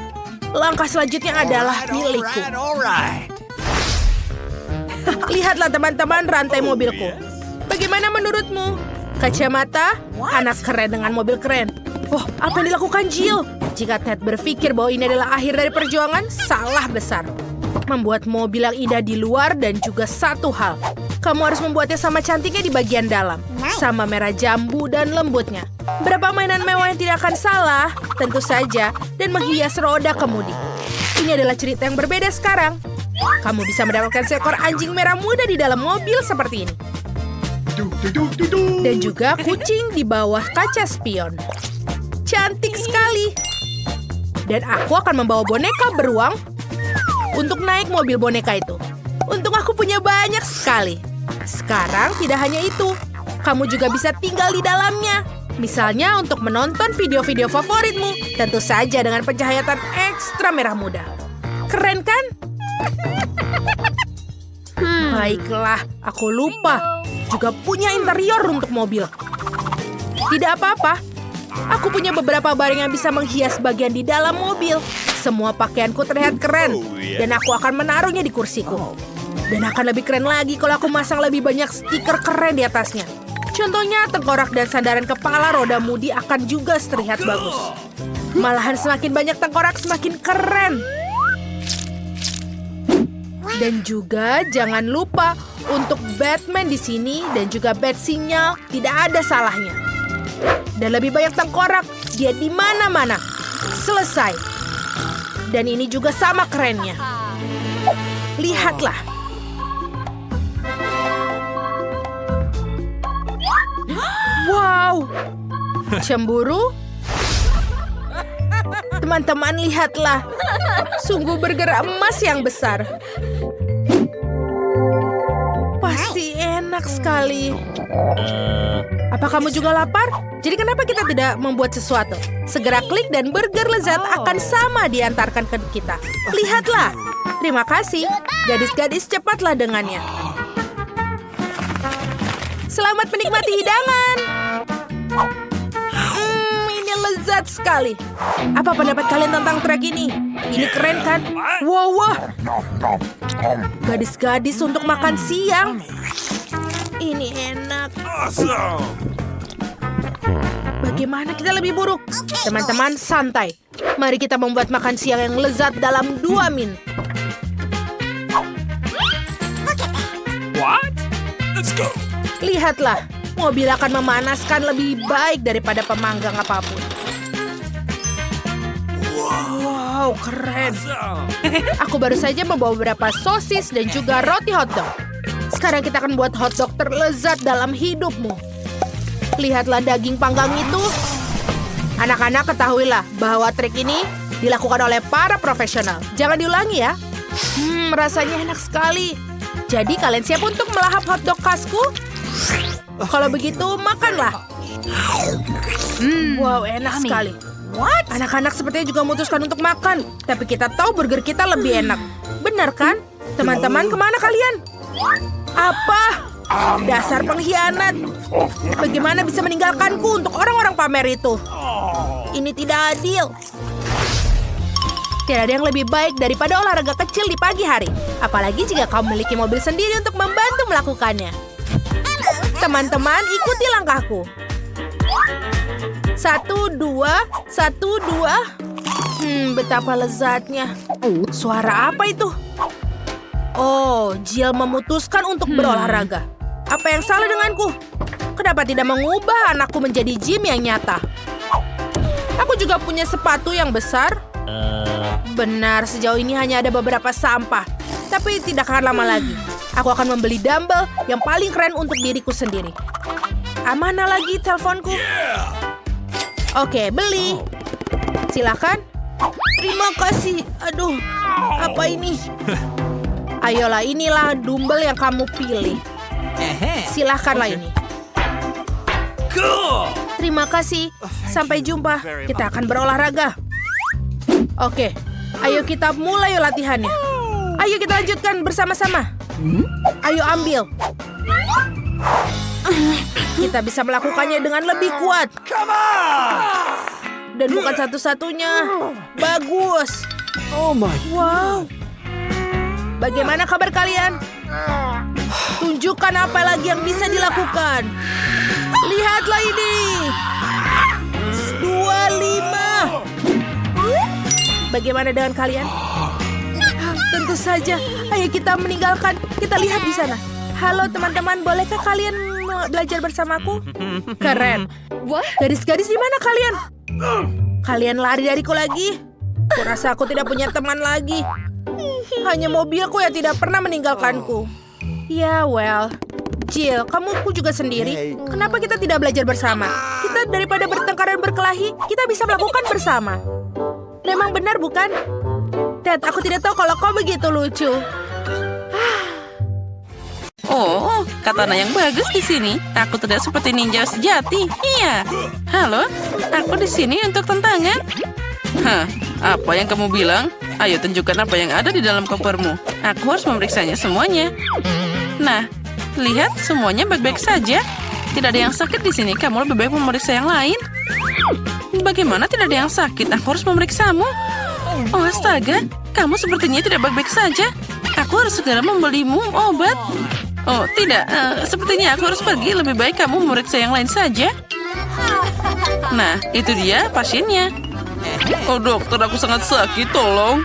Langkah selanjutnya adalah milikku. Alright. Lihatlah teman-teman rantai mobilku. Bagaimana menurutmu? Kacamata, anak keren dengan mobil keren. Oh, apa yang dilakukan Jill? Jika Ted berpikir bahwa ini adalah akhir dari perjuangan, salah besar. Membuat mobil yang indah di luar dan juga satu hal. Kamu harus membuatnya sama cantiknya di bagian dalam. Sama merah jambu dan lembutnya. Berapa mainan mewah yang tidak akan salah? Tentu saja. Dan menghias roda kemudi. Ini adalah cerita yang berbeda sekarang. Kamu bisa mendapatkan seekor anjing merah muda di dalam mobil seperti ini. Dan juga kucing di bawah kaca spion. Cantik sekali. Dan aku akan membawa boneka beruang untuk naik mobil boneka itu. Untung aku punya banyak sekali. Sekarang tidak hanya itu. Kamu juga bisa tinggal di dalamnya. Misalnya untuk menonton video-video favoritmu. Tentu saja dengan pencahayaan ekstra merah muda. Keren kan? Baiklah, aku lupa. Juga punya interior untuk mobil. Tidak apa-apa. Aku punya beberapa barang yang bisa menghias bagian di dalam mobil. Semua pakaianku terlihat keren. Dan aku akan menaruhnya di kursiku. Dan akan lebih keren lagi kalau aku masang lebih banyak stiker keren di atasnya. Contohnya, tengkorak dan sandaran kepala roda mudi akan juga terlihat bagus. Malahan semakin banyak tengkorak, semakin keren. Dan juga jangan lupa untuk Batman di sini dan juga bat sinyal tidak ada salahnya. Dan lebih banyak tengkorak, dia di mana-mana. Selesai. Dan ini juga sama kerennya. Lihatlah. Wow. Cemburu? Teman-teman, lihatlah. Sungguh bergerak emas yang besar. Pasti enak sekali. Apa kamu juga lapar? Jadi kenapa kita tidak membuat sesuatu? Segera klik dan burger lezat akan sama diantarkan ke kita. Lihatlah. Terima kasih. Gadis-gadis, cepatlah dengannya. Selamat menikmati hidangan. Ini lezat sekali. Apa pendapat kalian tentang trek ini? Ini keren kan? Wow. Gadis-gadis untuk makan siang. Ini enak. Awesome. Bagaimana kita lebih buruk? Teman-teman, santai. Mari kita membuat makan siang yang lezat dalam 2 min. What? Let's go. Lihatlah. Mobil akan memanaskan lebih baik daripada pemanggang apapun. Wow, keren. Awesome. Aku baru saja membawa beberapa sosis dan juga roti hotdog. Sekarang kita akan buat hotdog terlezat dalam hidupmu. Lihatlah daging panggang itu. Anak-anak, ketahuilah bahwa trik ini dilakukan oleh para profesional. Jangan diulangi ya. Rasanya enak sekali. Jadi kalian siap untuk melahap hotdog khasku? Kalau begitu, makanlah. Wow, enak sekali. Anak-anak sepertinya juga memutuskan untuk makan. Tapi kita tahu burger kita lebih enak. Benar kan? Teman-teman, kemana kalian? Apa? Dasar pengkhianat. Bagaimana bisa meninggalkanku untuk orang-orang pamer itu? Ini tidak adil. Tidak ada yang lebih baik daripada olahraga kecil di pagi hari. Apalagi jika kau memiliki mobil sendiri untuk membantu melakukannya. Teman-teman, ikuti langkahku. 1, 2, 1, 2. Betapa lezatnya. Suara apa itu? Oh, Jill memutuskan untuk berolahraga. Apa yang salah denganku? Kenapa tidak mengubah anakku menjadi gym yang nyata? Aku juga punya sepatu yang besar. Benar, sejauh ini hanya ada beberapa sampah. Tapi tidak akan lama lagi. Aku akan membeli dumbbell yang paling keren untuk diriku sendiri. Mana lagi teleponku? Oke, beli. Silakan. Terima kasih. Aduh, apa ini? Ayolah, inilah dumbbell yang kamu pilih. Silakanlah ini. Cool. Terima kasih. Sampai jumpa. Kita akan berolahraga. Oke, ayo kita mulai latihannya. Ayo kita lanjutkan bersama-sama. Ayo ambil. Kita bisa melakukannya dengan lebih kuat. Come on. Dan bukan satu-satunya. Bagus. Oh my. Wow. Bagaimana kabar kalian? Tunjukkan apa lagi yang bisa dilakukan. Lihatlah ini. 25. Bagaimana dengan kalian? Tentu saja. Ayo kita meninggalkan. Kita lihat di sana. Halo teman-teman, bolehkah kalian belajar bersamaku? Keren. Gadis-gadis di mana kalian? Kalian lari dariku lagi? Kurasa aku tidak punya teman lagi. Hanya mobilku yang tidak pernah meninggalkanku. Ya, well. Jill, kamu juga sendiri. Kenapa kita tidak belajar bersama? Kita daripada bertengkar dan berkelahi, kita bisa melakukan bersama. Memang benar, bukan? Ted, aku tidak tahu kalau kau begitu lucu. Oh, katana yang bagus di sini. Aku terlihat seperti ninja sejati. Iya. Halo, aku di sini untuk tantangan. Hah, apa yang kamu bilang? Ayo tunjukkan apa yang ada di dalam kopermu. Aku harus memeriksanya semuanya. Nah, lihat semuanya baik-baik saja. Tidak ada yang sakit di sini. Kamu lebih baik memeriksa yang lain. Bagaimana tidak ada yang sakit? Aku harus memeriksamu. Oh, astaga. Kamu sepertinya tidak baik-baik saja. Aku harus segera membelimu obat. Oh, tidak. Sepertinya aku harus pergi. Lebih baik kamu memeriksa yang lain saja. Nah, itu dia pasiennya. Oh, dokter, aku sangat sakit. Tolong.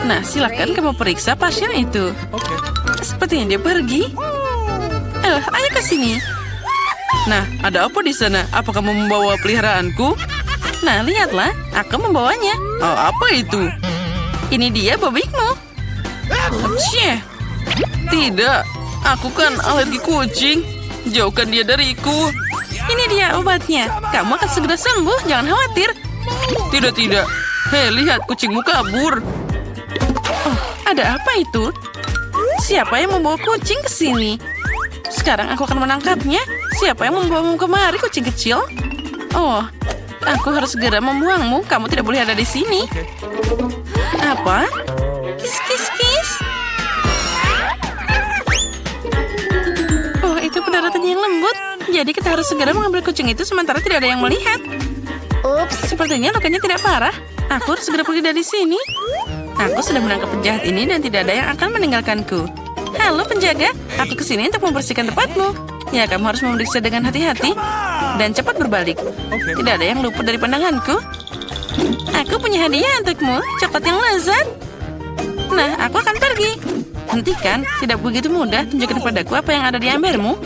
Nah, silakan kamu periksa pasien itu. Sepertinya dia pergi. Ayo ke sini. Nah, ada apa di sana? Apa kamu membawa peliharaanku? Nah, lihatlah. Aku membawanya. Oh, apa itu? Ini dia bobikmu. Cie. Tidak. Aku kan alergi kucing. Jauhkan dia dariku. Ini dia obatnya. Kamu akan segera sembuh. Jangan khawatir. Tidak. Hei, lihat. Kucingmu kabur. Oh, ada apa itu? Siapa yang membawa kucing ke sini? Sekarang aku akan menangkapnya. Siapa yang membawamu kemari, kucing kecil? Oh, aku harus segera membuangmu. Kamu tidak boleh ada di sini. Apa? Kis, kis, kis. Oh, itu pendaratnya yang lembut. Jadi kita harus segera mengambil kucing itu sementara tidak ada yang melihat. Ups, sepertinya lukanya tidak parah. Aku harus segera pergi dari sini. Aku sudah menangkap penjahat ini dan tidak ada yang akan meninggalkanku. Halo penjaga, aku kesini untuk membersihkan tempatmu. Ya, kamu harus memeriksa dengan hati-hati dan cepat berbalik. Tidak ada yang luput dari pandanganku. Aku punya hadiah untukmu, coklat yang lezat. Nah, aku akan pergi. Hentikan, tidak begitu mudah. Tunjukkan padaku apa yang ada di embermu.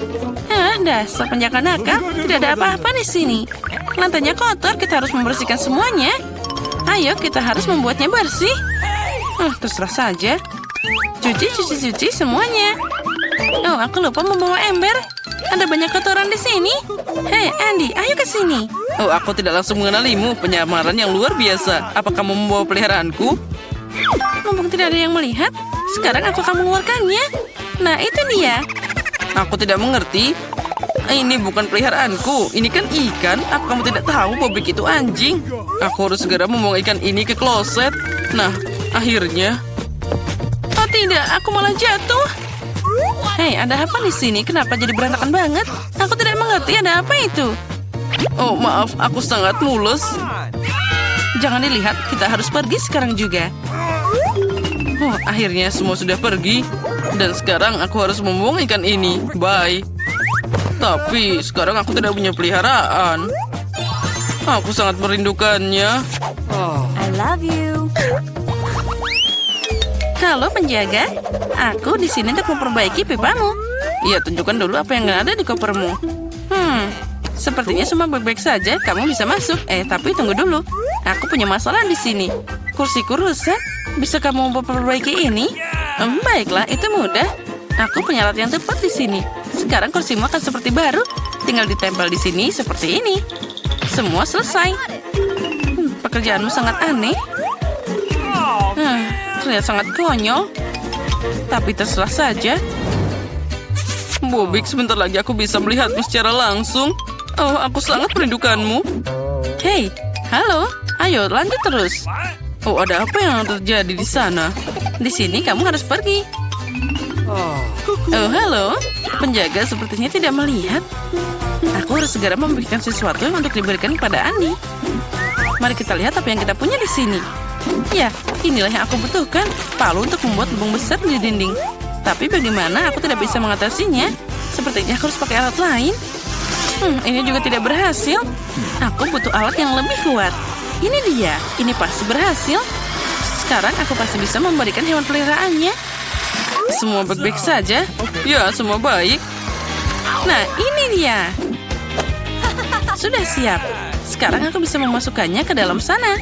Dasar penjaga nakal. Tidak ada apa-apa di sini. Lantainya kotor, kita harus membersihkan semuanya. Ayo, kita harus membuatnya bersih. Terserah saja. Cuci semuanya. Oh, aku lupa membawa ember. Ada banyak kotoran di sini. Hei, Andy, ayo ke sini. Oh, aku tidak langsung mengenalimu. Penyamaran yang luar biasa. Apa kamu membawa peliharaanku? Mumpung tidak ada yang melihat, sekarang aku akan mengeluarkannya. Nah, itu dia. Aku tidak mengerti. Ini bukan peliharaanku. Ini kan ikan. Apa kamu tidak tahu Bobik itu anjing? Aku harus segera membuang ikan ini ke kloset. Nah, akhirnya. Oh tidak, aku malah jatuh. Hei, ada apa di sini? Kenapa jadi berantakan banget? Aku tidak mengerti ada apa itu. Oh, maaf, aku sangat mules. Jangan dilihat, kita harus pergi sekarang juga. Oh, akhirnya semua sudah pergi. Dan sekarang aku harus membuang ikan ini. Bye. Tapi sekarang aku tidak punya peliharaan. Aku sangat merindukannya. I love you. Halo penjaga, aku di sini untuk memperbaiki pipamu. Iya, tunjukkan dulu apa yang ada di kopermu. Sepertinya semua baik-baik saja. Kamu bisa masuk. Tapi tunggu dulu. Aku punya masalah di sini. Kursiku rusak. Bisa kamu memperbaiki ini? Baiklah, itu mudah. Aku punya alat yang tepat di sini. Sekarang kursimu akan seperti baru. Tinggal ditempel di sini seperti ini. Semua selesai. Pekerjaanmu sangat aneh. Terlihat sangat konyol. Tapi terserah saja. Bobik, sebentar lagi aku bisa melihatmu secara langsung. Oh, aku sangat merindukanmu. Hei, halo. Ayo, lanjut terus. Oh, ada apa yang terjadi di sana? Di sini kamu harus pergi. Oh, halo. Penjaga sepertinya tidak melihat. Aku harus segera memberikan sesuatu yang untuk diberikan kepada Andy. Mari kita lihat apa yang kita punya di sini. Ya, inilah yang aku butuhkan. Palu untuk membuat lubang besar di dinding. Tapi bagaimana aku tidak bisa mengatasinya? Sepertinya aku harus pakai alat lain. Ini juga tidak berhasil. Aku butuh alat yang lebih kuat. Ini dia. Ini pasti berhasil. Sekarang aku pasti bisa memberikan hewan peliharaannya. Semua baik-baik saja. Ya, semua baik. Nah, ini dia. Sudah siap. Sekarang aku bisa memasukkannya ke dalam sana.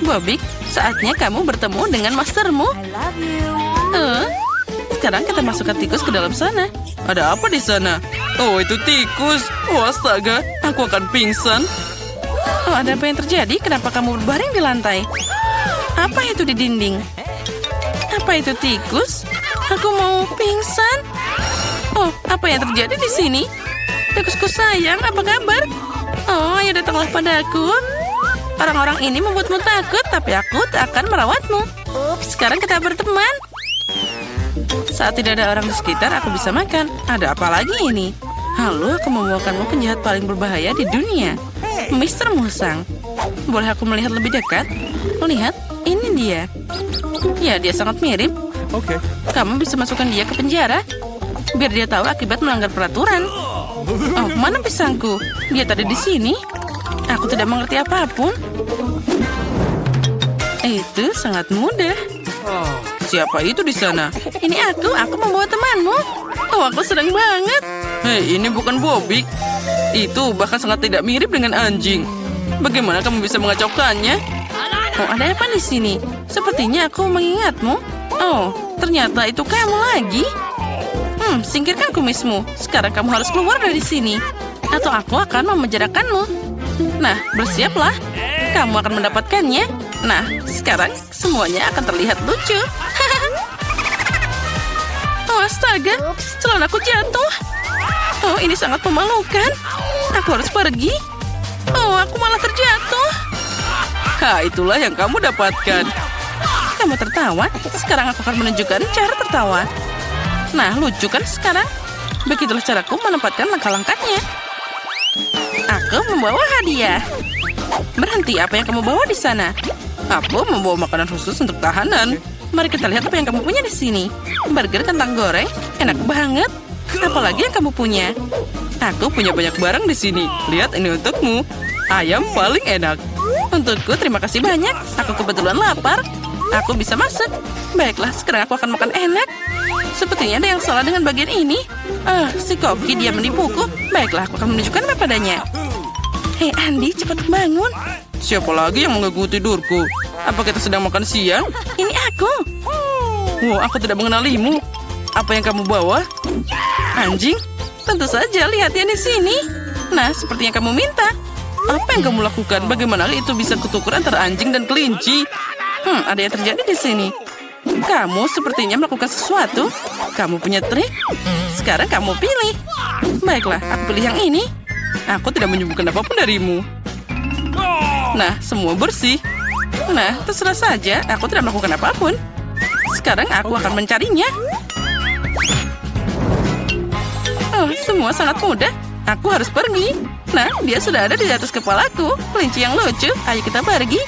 Bobik, saatnya kamu bertemu dengan mastermu. I love you. Sekarang kita masukkan tikus ke dalam sana. Ada apa di sana? Oh, itu tikus. Oh, astaga, aku akan pingsan. Oh, ada apa yang terjadi? Kenapa kamu berbaring di lantai? Apa itu di dinding? Apa itu tikus? Aku mau pingsan. Oh, apa yang terjadi di sini? Tikusku sayang, apa kabar? Oh, ayo datanglah padaku. Orang-orang ini membuatmu takut, tapi aku tak akan merawatmu. Sekarang kita berteman. Saat tidak ada orang di sekitar, aku bisa makan. Ada apa lagi ini? Halo, aku membawakanmu penjahat paling berbahaya di dunia. Mr. Musang. Boleh aku melihat lebih dekat? Lihat, ini dia. Ya, dia sangat mirip. Oke. Kamu bisa masukkan dia ke penjara. Biar dia tahu akibat melanggar peraturan. Oh, mana pisangku? Dia tadi di sini. Aku tidak mengerti apapun. Itu sangat mudah. Siapa itu di sana? Ini aku membawa temanmu. Oh, aku senang banget. Hei, ini bukan Bobik. Itu bahkan sangat tidak mirip dengan anjing. Bagaimana kamu bisa mengacaukannya? Oh, ada apa di sini? Sepertinya aku mengingatmu. Oh, ternyata itu kamu lagi. Singkirkan kumismu. Sekarang kamu harus keluar dari sini. Atau aku akan memenjarakanmu. Nah, bersiaplah. Kamu akan mendapatkannya. Nah, sekarang semuanya akan terlihat lucu. Oh, astaga. Celanaku jatuh. Oh, ini sangat memalukan. Aku harus pergi. Oh, aku malah terjatuh. Itulah yang kamu dapatkan. Kamu tertawa. Sekarang aku akan menunjukkan cara tertawa. Nah, lucu kan sekarang? Begitulah caraku menempatkan langkah-langkahnya. Aku membawa hadiah. Berhenti, apa yang kamu bawa di sana? Aku membawa makanan khusus untuk tahanan. Mari kita lihat apa yang kamu punya di sini. Burger kentang goreng, enak banget. Apalagi yang kamu punya? Aku punya banyak barang di sini. Lihat, ini untukmu. Ayam paling enak. Untukku, terima kasih banyak. Aku kebetulan lapar. Aku bisa masuk. Baiklah, sekarang aku akan makan enak. Sepertinya ada yang salah dengan bagian ini. Si Koki dia menipuku. Baiklah, aku akan menunjukkan padanya. Hei Andi, cepat bangun. Siapa lagi yang mengganggu tidurku? Apa kita sedang makan siang? Ini aku. Wow, aku tidak mengenalimu. Apa yang kamu bawa? Anjing? Tentu saja, lihat ya di sini. Nah, seperti yang kamu minta. Apa yang kamu lakukan? Bagaimana itu bisa kutukur antara anjing dan kelinci? Ada yang terjadi di sini. Kamu sepertinya melakukan sesuatu. Kamu punya trik. Sekarang kamu pilih. Baiklah, aku pilih yang ini. Aku tidak menyembuhkan apapun darimu. Nah, semua bersih. Nah, terserah saja. Aku tidak melakukan apapun. Sekarang aku akan mencarinya. Oh, semua sangat mudah. Aku harus pergi. Nah, dia sudah ada di atas kepalaku. Kelinci yang lucu. Ayo kita pergi.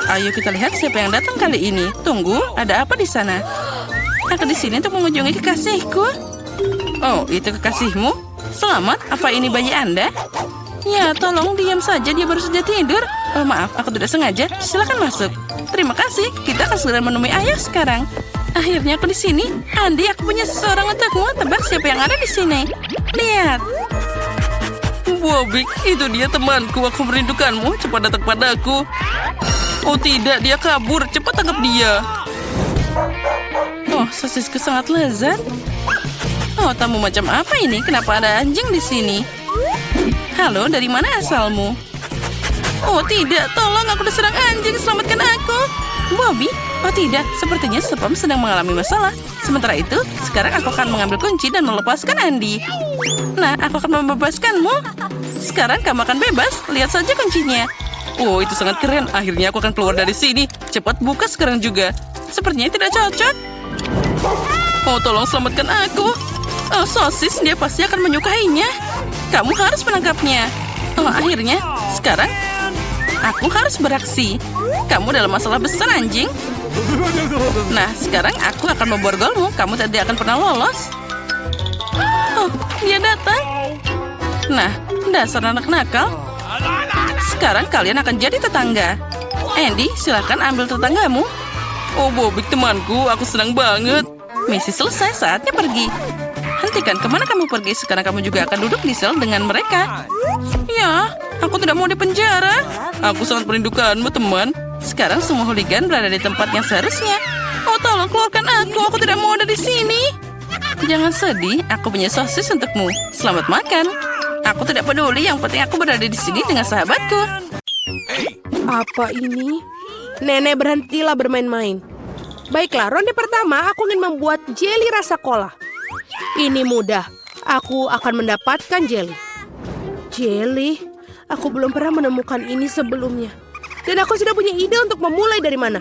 Ayo kita lihat siapa yang datang kali ini. Tunggu, ada apa di sana? Aku di sini untuk mengunjungi kekasihku. Oh, itu kekasihmu? Selamat, apa ini bayi Anda? Ya, tolong diam saja, dia baru saja tidur. Oh, maaf, aku tidak sengaja. Silakan masuk. Terima kasih, kita akan segera menemui ayah sekarang. Akhirnya aku di sini. Andi, aku punya seseorang untukmu. Tebak siapa yang ada di sini. Lihat. Bobby, itu dia temanku. Aku merindukanmu. Cepat datang padaku. Oh tidak, dia kabur. Cepat tangkap dia. Oh, sosisku sangat lezat. Oh, tamu macam apa ini? Kenapa ada anjing di sini? Halo, dari mana asalmu? Oh tidak, tolong, aku diserang anjing. Selamatkan aku. Bobby? Oh tidak, sepertinya Sepam sedang mengalami masalah. Sementara itu, sekarang aku akan mengambil kunci dan melepaskan Andi. Nah, aku akan membebaskanmu. Sekarang kamu akan bebas. Lihat saja kuncinya. Oh, itu sangat keren. Akhirnya aku akan keluar dari sini. Cepat buka sekarang juga. Sepertinya tidak cocok. Oh, tolong selamatkan aku. Oh, sosis, dia pasti akan menyukainya. Kamu harus menangkapnya. Oh, akhirnya, sekarang aku harus beraksi. Kamu dalam masalah besar, anjing. Nah, sekarang aku akan memborgolmu. Kamu tidak akan pernah lolos. Oh, dia datang. Nah, dasar anak nakal. Sekarang kalian akan jadi tetangga. Andy, silakan ambil tetanggamu. Oh, Bobby temanku, aku senang banget. Misi selesai, saatnya pergi. Hentikan, kemana kamu pergi? Sekarang kamu juga akan duduk di sel dengan mereka. Ya, aku tidak mau di penjara. Aku sangat merindukanmu, teman. Sekarang semua hooligan berada di tempat yang seharusnya. Oh, tolong keluarkan aku. Aku tidak mau ada di sini. Jangan sedih, aku punya sosis untukmu. Selamat makan. Aku tidak peduli, yang penting aku berada di sini dengan sahabatku. Apa ini? Nenek, berhentilah bermain-main. Baiklah, ronde pertama aku ingin membuat jelly rasa cola. Ini mudah. Aku akan mendapatkan jelly. Jelly? Aku belum pernah menemukan ini sebelumnya. Dan aku sudah punya ide untuk memulai dari mana.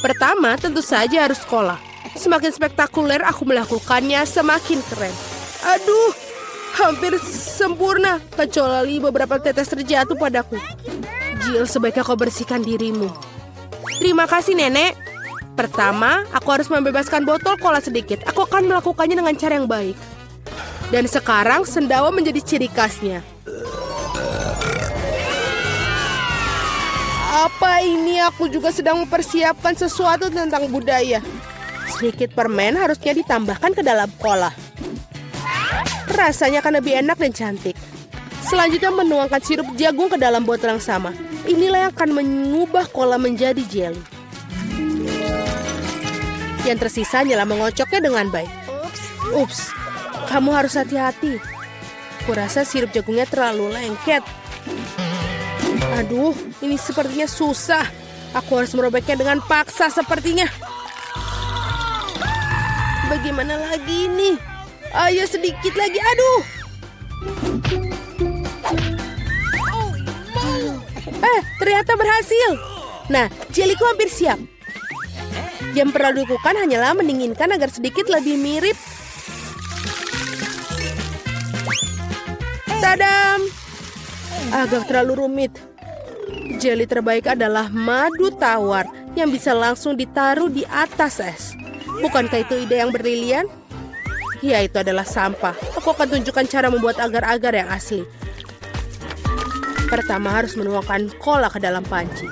Pertama, tentu saja harus cola. Semakin spektakuler aku melakukannya, semakin keren. Aduh, hampir sempurna. Kecuali beberapa tetes terjatuh padaku. Jill, sebaiknya kau bersihkan dirimu. Terima kasih, Nenek. Pertama, aku harus membebaskan botol cola sedikit. Aku akan melakukannya dengan cara yang baik. Dan sekarang, sendawa menjadi ciri khasnya. Apa ini? Aku juga sedang mempersiapkan sesuatu tentang budaya. Sedikit permen harusnya ditambahkan ke dalam cola. Rasanya akan lebih enak dan cantik. Selanjutnya menuangkan sirup jagung ke dalam botol yang sama. Inilah yang akan mengubah cola menjadi jelly. Yang tersisa hanyalah mengocoknya dengan baik. Ups, kamu harus hati-hati. Kurasa sirup jagungnya terlalu lengket. Aduh, ini sepertinya susah. Aku harus merobeknya dengan paksa sepertinya. Bagaimana lagi ini? Ayo sedikit lagi, aduh. Ternyata berhasil. Nah, jeliku hampir siap. Yang perlu dilakukan hanyalah mendinginkan agar sedikit lebih mirip. Tadam! Agak terlalu rumit. Jeli terbaik adalah madu tawar yang bisa langsung ditaruh di atas es. Bukankah itu ide yang brilian? Ya, itu adalah sampah. Aku akan tunjukkan cara membuat agar-agar yang asli. Pertama harus menuangkan cola ke dalam panci.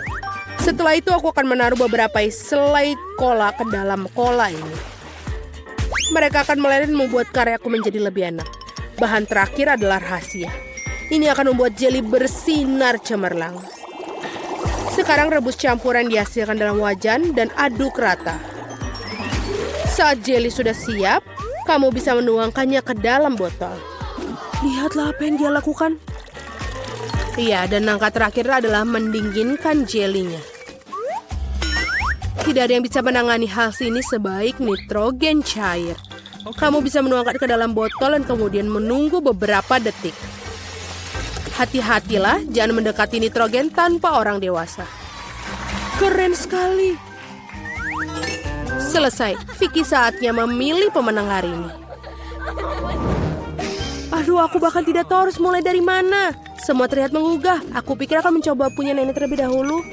Setelah itu aku akan menaruh beberapa selai kola ke dalam kola ini. Mereka akan meleleh dan membuat karyaku menjadi lebih enak. Bahan terakhir adalah rahasia. Ini akan membuat jeli bersinar cemerlang. Sekarang rebus campuran dihasilkan dalam wajan dan aduk rata. Saat jeli sudah siap, kamu bisa menuangkannya ke dalam botol. Lihatlah apa yang dia lakukan. Iya, dan langkah terakhir adalah mendinginkan jelinya. Tidak ada yang bisa menangani hal ini sebaik nitrogen cair. Kamu bisa menuangkan ke dalam botol dan kemudian menunggu beberapa detik. Hati-hatilah, jangan mendekati nitrogen tanpa orang dewasa. Keren sekali. Selesai, Vicky saatnya memilih pemenang hari ini. Aduh, aku bahkan tidak tahu harus mulai dari mana. Semua terlihat menggugah. Aku pikir akan mencoba punya nenek terlebih dahulu.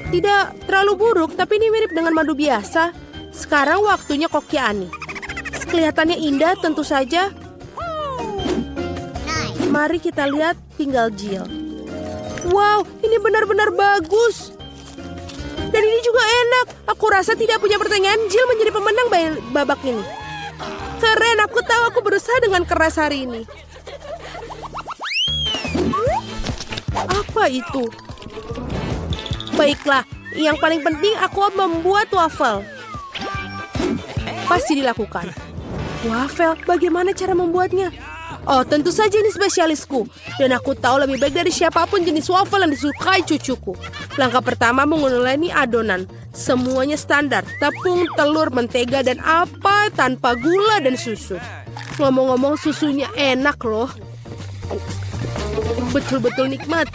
Tidak terlalu buruk, tapi ini mirip dengan madu biasa. Sekarang waktunya koki Ani. Kelihatannya indah tentu saja. Mari kita lihat tinggal Jill. Wow, ini benar-benar bagus. Dan ini juga enak. Aku rasa tidak punya pertanyaan Jill menjadi pemenang babak ini. Keren, aku tahu aku berusaha dengan keras hari ini. Apa itu? Baiklah, yang paling penting aku membuat waffle. Pasti dilakukan. Waffle, bagaimana cara membuatnya? Oh, tentu saja ini spesialisku. Dan aku tahu lebih baik dari siapapun jenis waffle yang disukai cucuku. Langkah pertama menguleni adonan. Semuanya standar. Tepung, telur, mentega, dan apa tanpa gula dan susu. Ngomong-ngomong susunya enak loh. Betul-betul nikmat.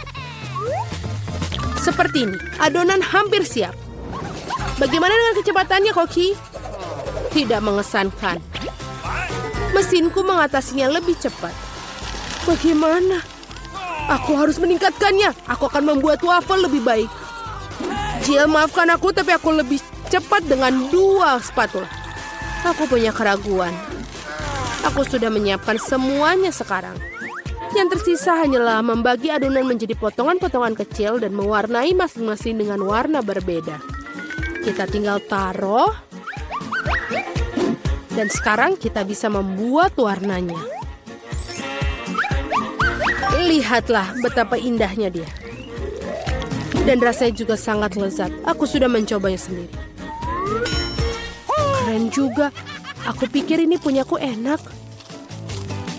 Seperti ini, adonan hampir siap. Bagaimana dengan kecepatannya, Koki? Tidak mengesankan. Mesinku mengatasinya lebih cepat. Bagaimana? Aku harus meningkatkannya. Aku akan membuat waffle lebih baik. Jill, maafkan aku, tapi aku lebih cepat dengan 2 spatula. Aku punya keraguan. Aku sudah menyiapkan semuanya sekarang. Yang tersisa hanyalah membagi adonan menjadi potongan-potongan kecil dan mewarnai masing-masing dengan warna berbeda. Kita tinggal taruh. Dan sekarang kita bisa membuat warnanya. Lihatlah betapa indahnya dia. Dan rasanya juga sangat lezat. Aku sudah mencobanya sendiri. Keren juga. Aku pikir ini punyaku enak.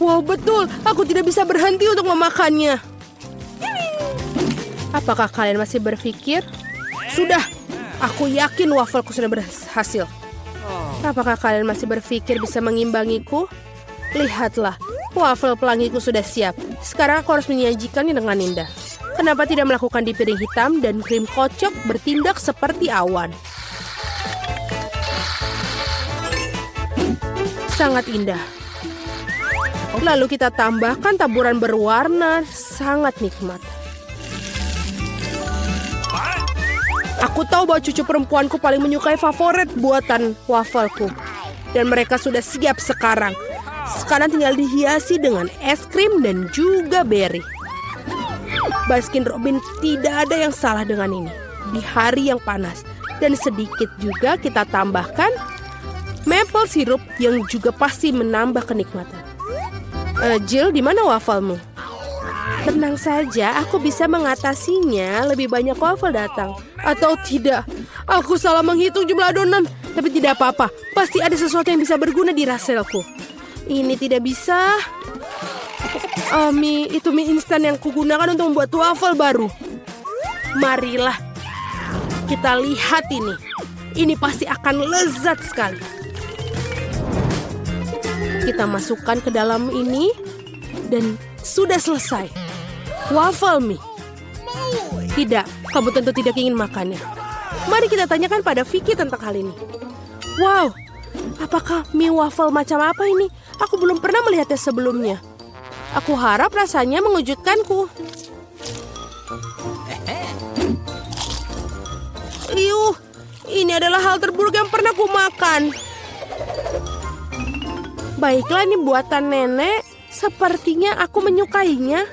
Wow, betul. Aku tidak bisa berhenti untuk memakannya. Apakah kalian masih berpikir? Sudah. Aku yakin wafelku sudah berhasil. Apakah kalian masih berpikir bisa mengimbangiku? Lihatlah, waffle pelangiku sudah siap. Sekarang aku harus menyajikannya dengan indah. Kenapa tidak melakukan di piring hitam dan krim kocok bertindak seperti awan? Sangat indah. Lalu kita tambahkan taburan berwarna, sangat nikmat. Aku tahu bahwa cucu perempuanku paling menyukai favorit buatan wafelku. Dan mereka sudah siap sekarang. Sekarang tinggal dihiasi dengan es krim dan juga berry. Baskin Robbins, tidak ada yang salah dengan ini. Di hari yang panas. Dan sedikit juga kita tambahkan maple syrup yang juga pasti menambah kenikmatan. Jill, di mana wafelmu? Tenang saja, aku bisa mengatasinya. Lebih banyak waffle datang. Atau tidak, aku salah menghitung jumlah adonan. Tapi tidak apa-apa, pasti ada sesuatu yang bisa berguna di raselku. Ini tidak bisa. Itu mie instan yang kugunakan untuk membuat waffle baru. Marilah, kita lihat ini. Ini pasti akan lezat sekali. Kita masukkan ke dalam ini. Dan sudah selesai. Waffle mie. Tidak, kamu tentu tidak ingin makannya. Mari kita tanyakan pada Vicky tentang hal ini. Wow, apakah mie waffle macam apa ini? Aku belum pernah melihatnya sebelumnya. Aku harap rasanya mengejutkanku. Iuh, ini adalah hal terburuk yang pernah ku makan. Baiklah, ini buatan nenek. Sepertinya aku menyukainya.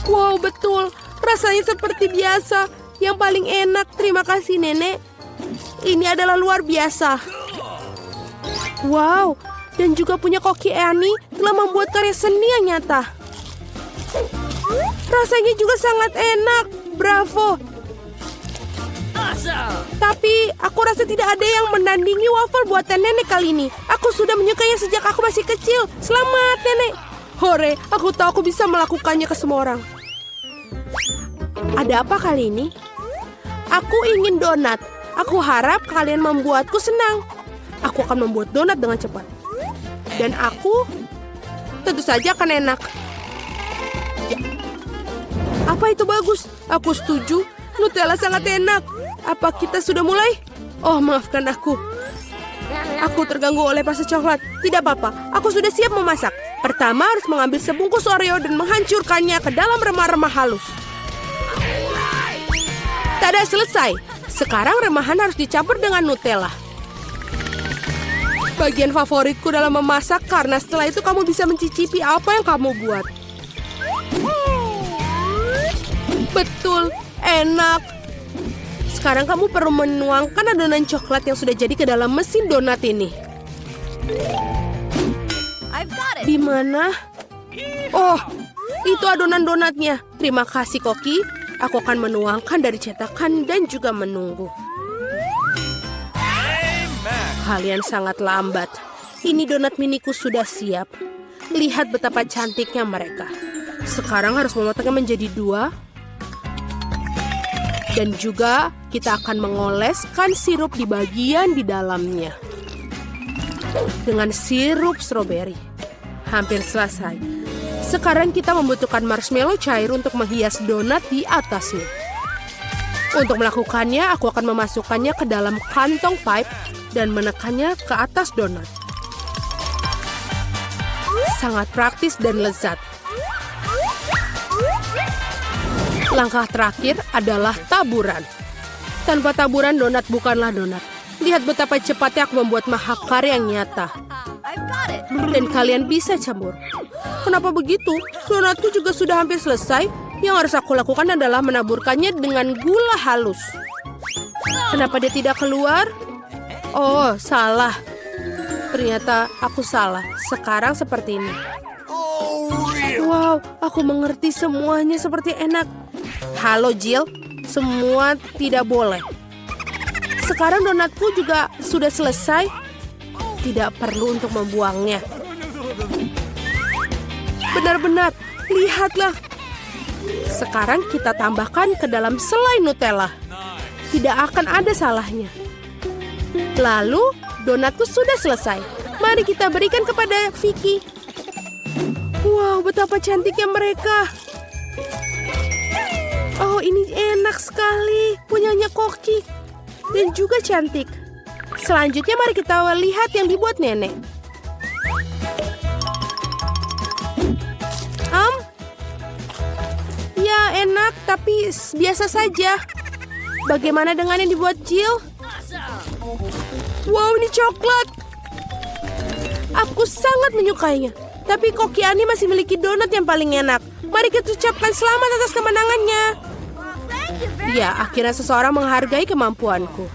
Wow, betul. Rasanya seperti biasa. Yang paling enak. Terima kasih, Nenek. Ini adalah luar biasa. Wow, dan juga punya Koki Annie telah membuat karya seni yang nyata. Rasanya juga sangat enak. Bravo. Tapi aku rasa tidak ada yang menandingi waffle buatan Nenek kali ini. Aku sudah menyukainya sejak aku masih kecil. Selamat, Nenek. Hore, aku tahu aku bisa melakukannya ke semua orang. Ada apa kali ini? Aku ingin donat. Aku harap kalian membuatku senang. Aku akan membuat donat dengan cepat. Dan aku tentu saja akan enak. Ya. Apa itu bagus? Aku setuju. Nutella sangat enak. Apa kita sudah mulai? Oh, maafkan aku. Aku terganggu oleh pasta coklat. Tidak apa-apa, aku sudah siap memasak. Pertama harus mengambil sebungkus Oreo dan menghancurkannya ke dalam remah-remah halus. Tada, selesai. Sekarang remahan harus dicampur dengan Nutella. Bagian favoritku dalam memasak karena setelah itu kamu bisa mencicipi apa yang kamu buat. Betul, enak. Sekarang kamu perlu menuangkan adonan coklat yang sudah jadi ke dalam mesin donat ini. Di mana? Oh, itu adonan donatnya. Terima kasih, Koki. Aku akan menuangkan dari cetakan dan juga menunggu. Kalian sangat lambat. Ini donat miniku sudah siap. Lihat betapa cantiknya mereka. Sekarang harus memotongnya menjadi 2. Dan juga kita akan mengoleskan sirup di bagian di dalamnya. Dengan sirup stroberi. Hampir selesai. Sekarang kita membutuhkan marshmallow cair untuk menghias donat di atasnya. Untuk melakukannya, aku akan memasukkannya ke dalam kantong pipe dan menekannya ke atas donat. Sangat praktis dan lezat. Langkah terakhir adalah taburan. Tanpa taburan, donat bukanlah donat. Lihat betapa cepatnya aku membuat mahakarya yang nyata. Dan kalian bisa campur. Kenapa begitu? Donatku juga sudah hampir selesai. Yang harus aku lakukan adalah menaburkannya dengan gula halus. Kenapa dia tidak keluar? Oh, salah. Ternyata aku salah. Sekarang seperti ini. Wow, aku mengerti semuanya seperti enak. Halo, Jill. Semua tidak boleh. Sekarang donatku juga sudah selesai. Tidak perlu untuk membuangnya. Benar-benar, lihatlah. Sekarang kita tambahkan ke dalam selai Nutella. Tidak akan ada salahnya. Lalu, donatku sudah selesai. Mari kita berikan kepada Vicky. Wow, betapa cantiknya mereka. Oh, ini enak sekali. Punyanya Koki. Dan juga cantik. Selanjutnya mari kita lihat yang dibuat Nenek. Ya enak, tapi biasa saja. Bagaimana dengan yang dibuat Jill? Wow, ini coklat. Aku sangat menyukainya. Tapi Koki Annie masih memiliki donat yang paling enak. Mari kita ucapkan selamat atas kemenangannya. Ya, akhirnya seseorang menghargai kemampuanku.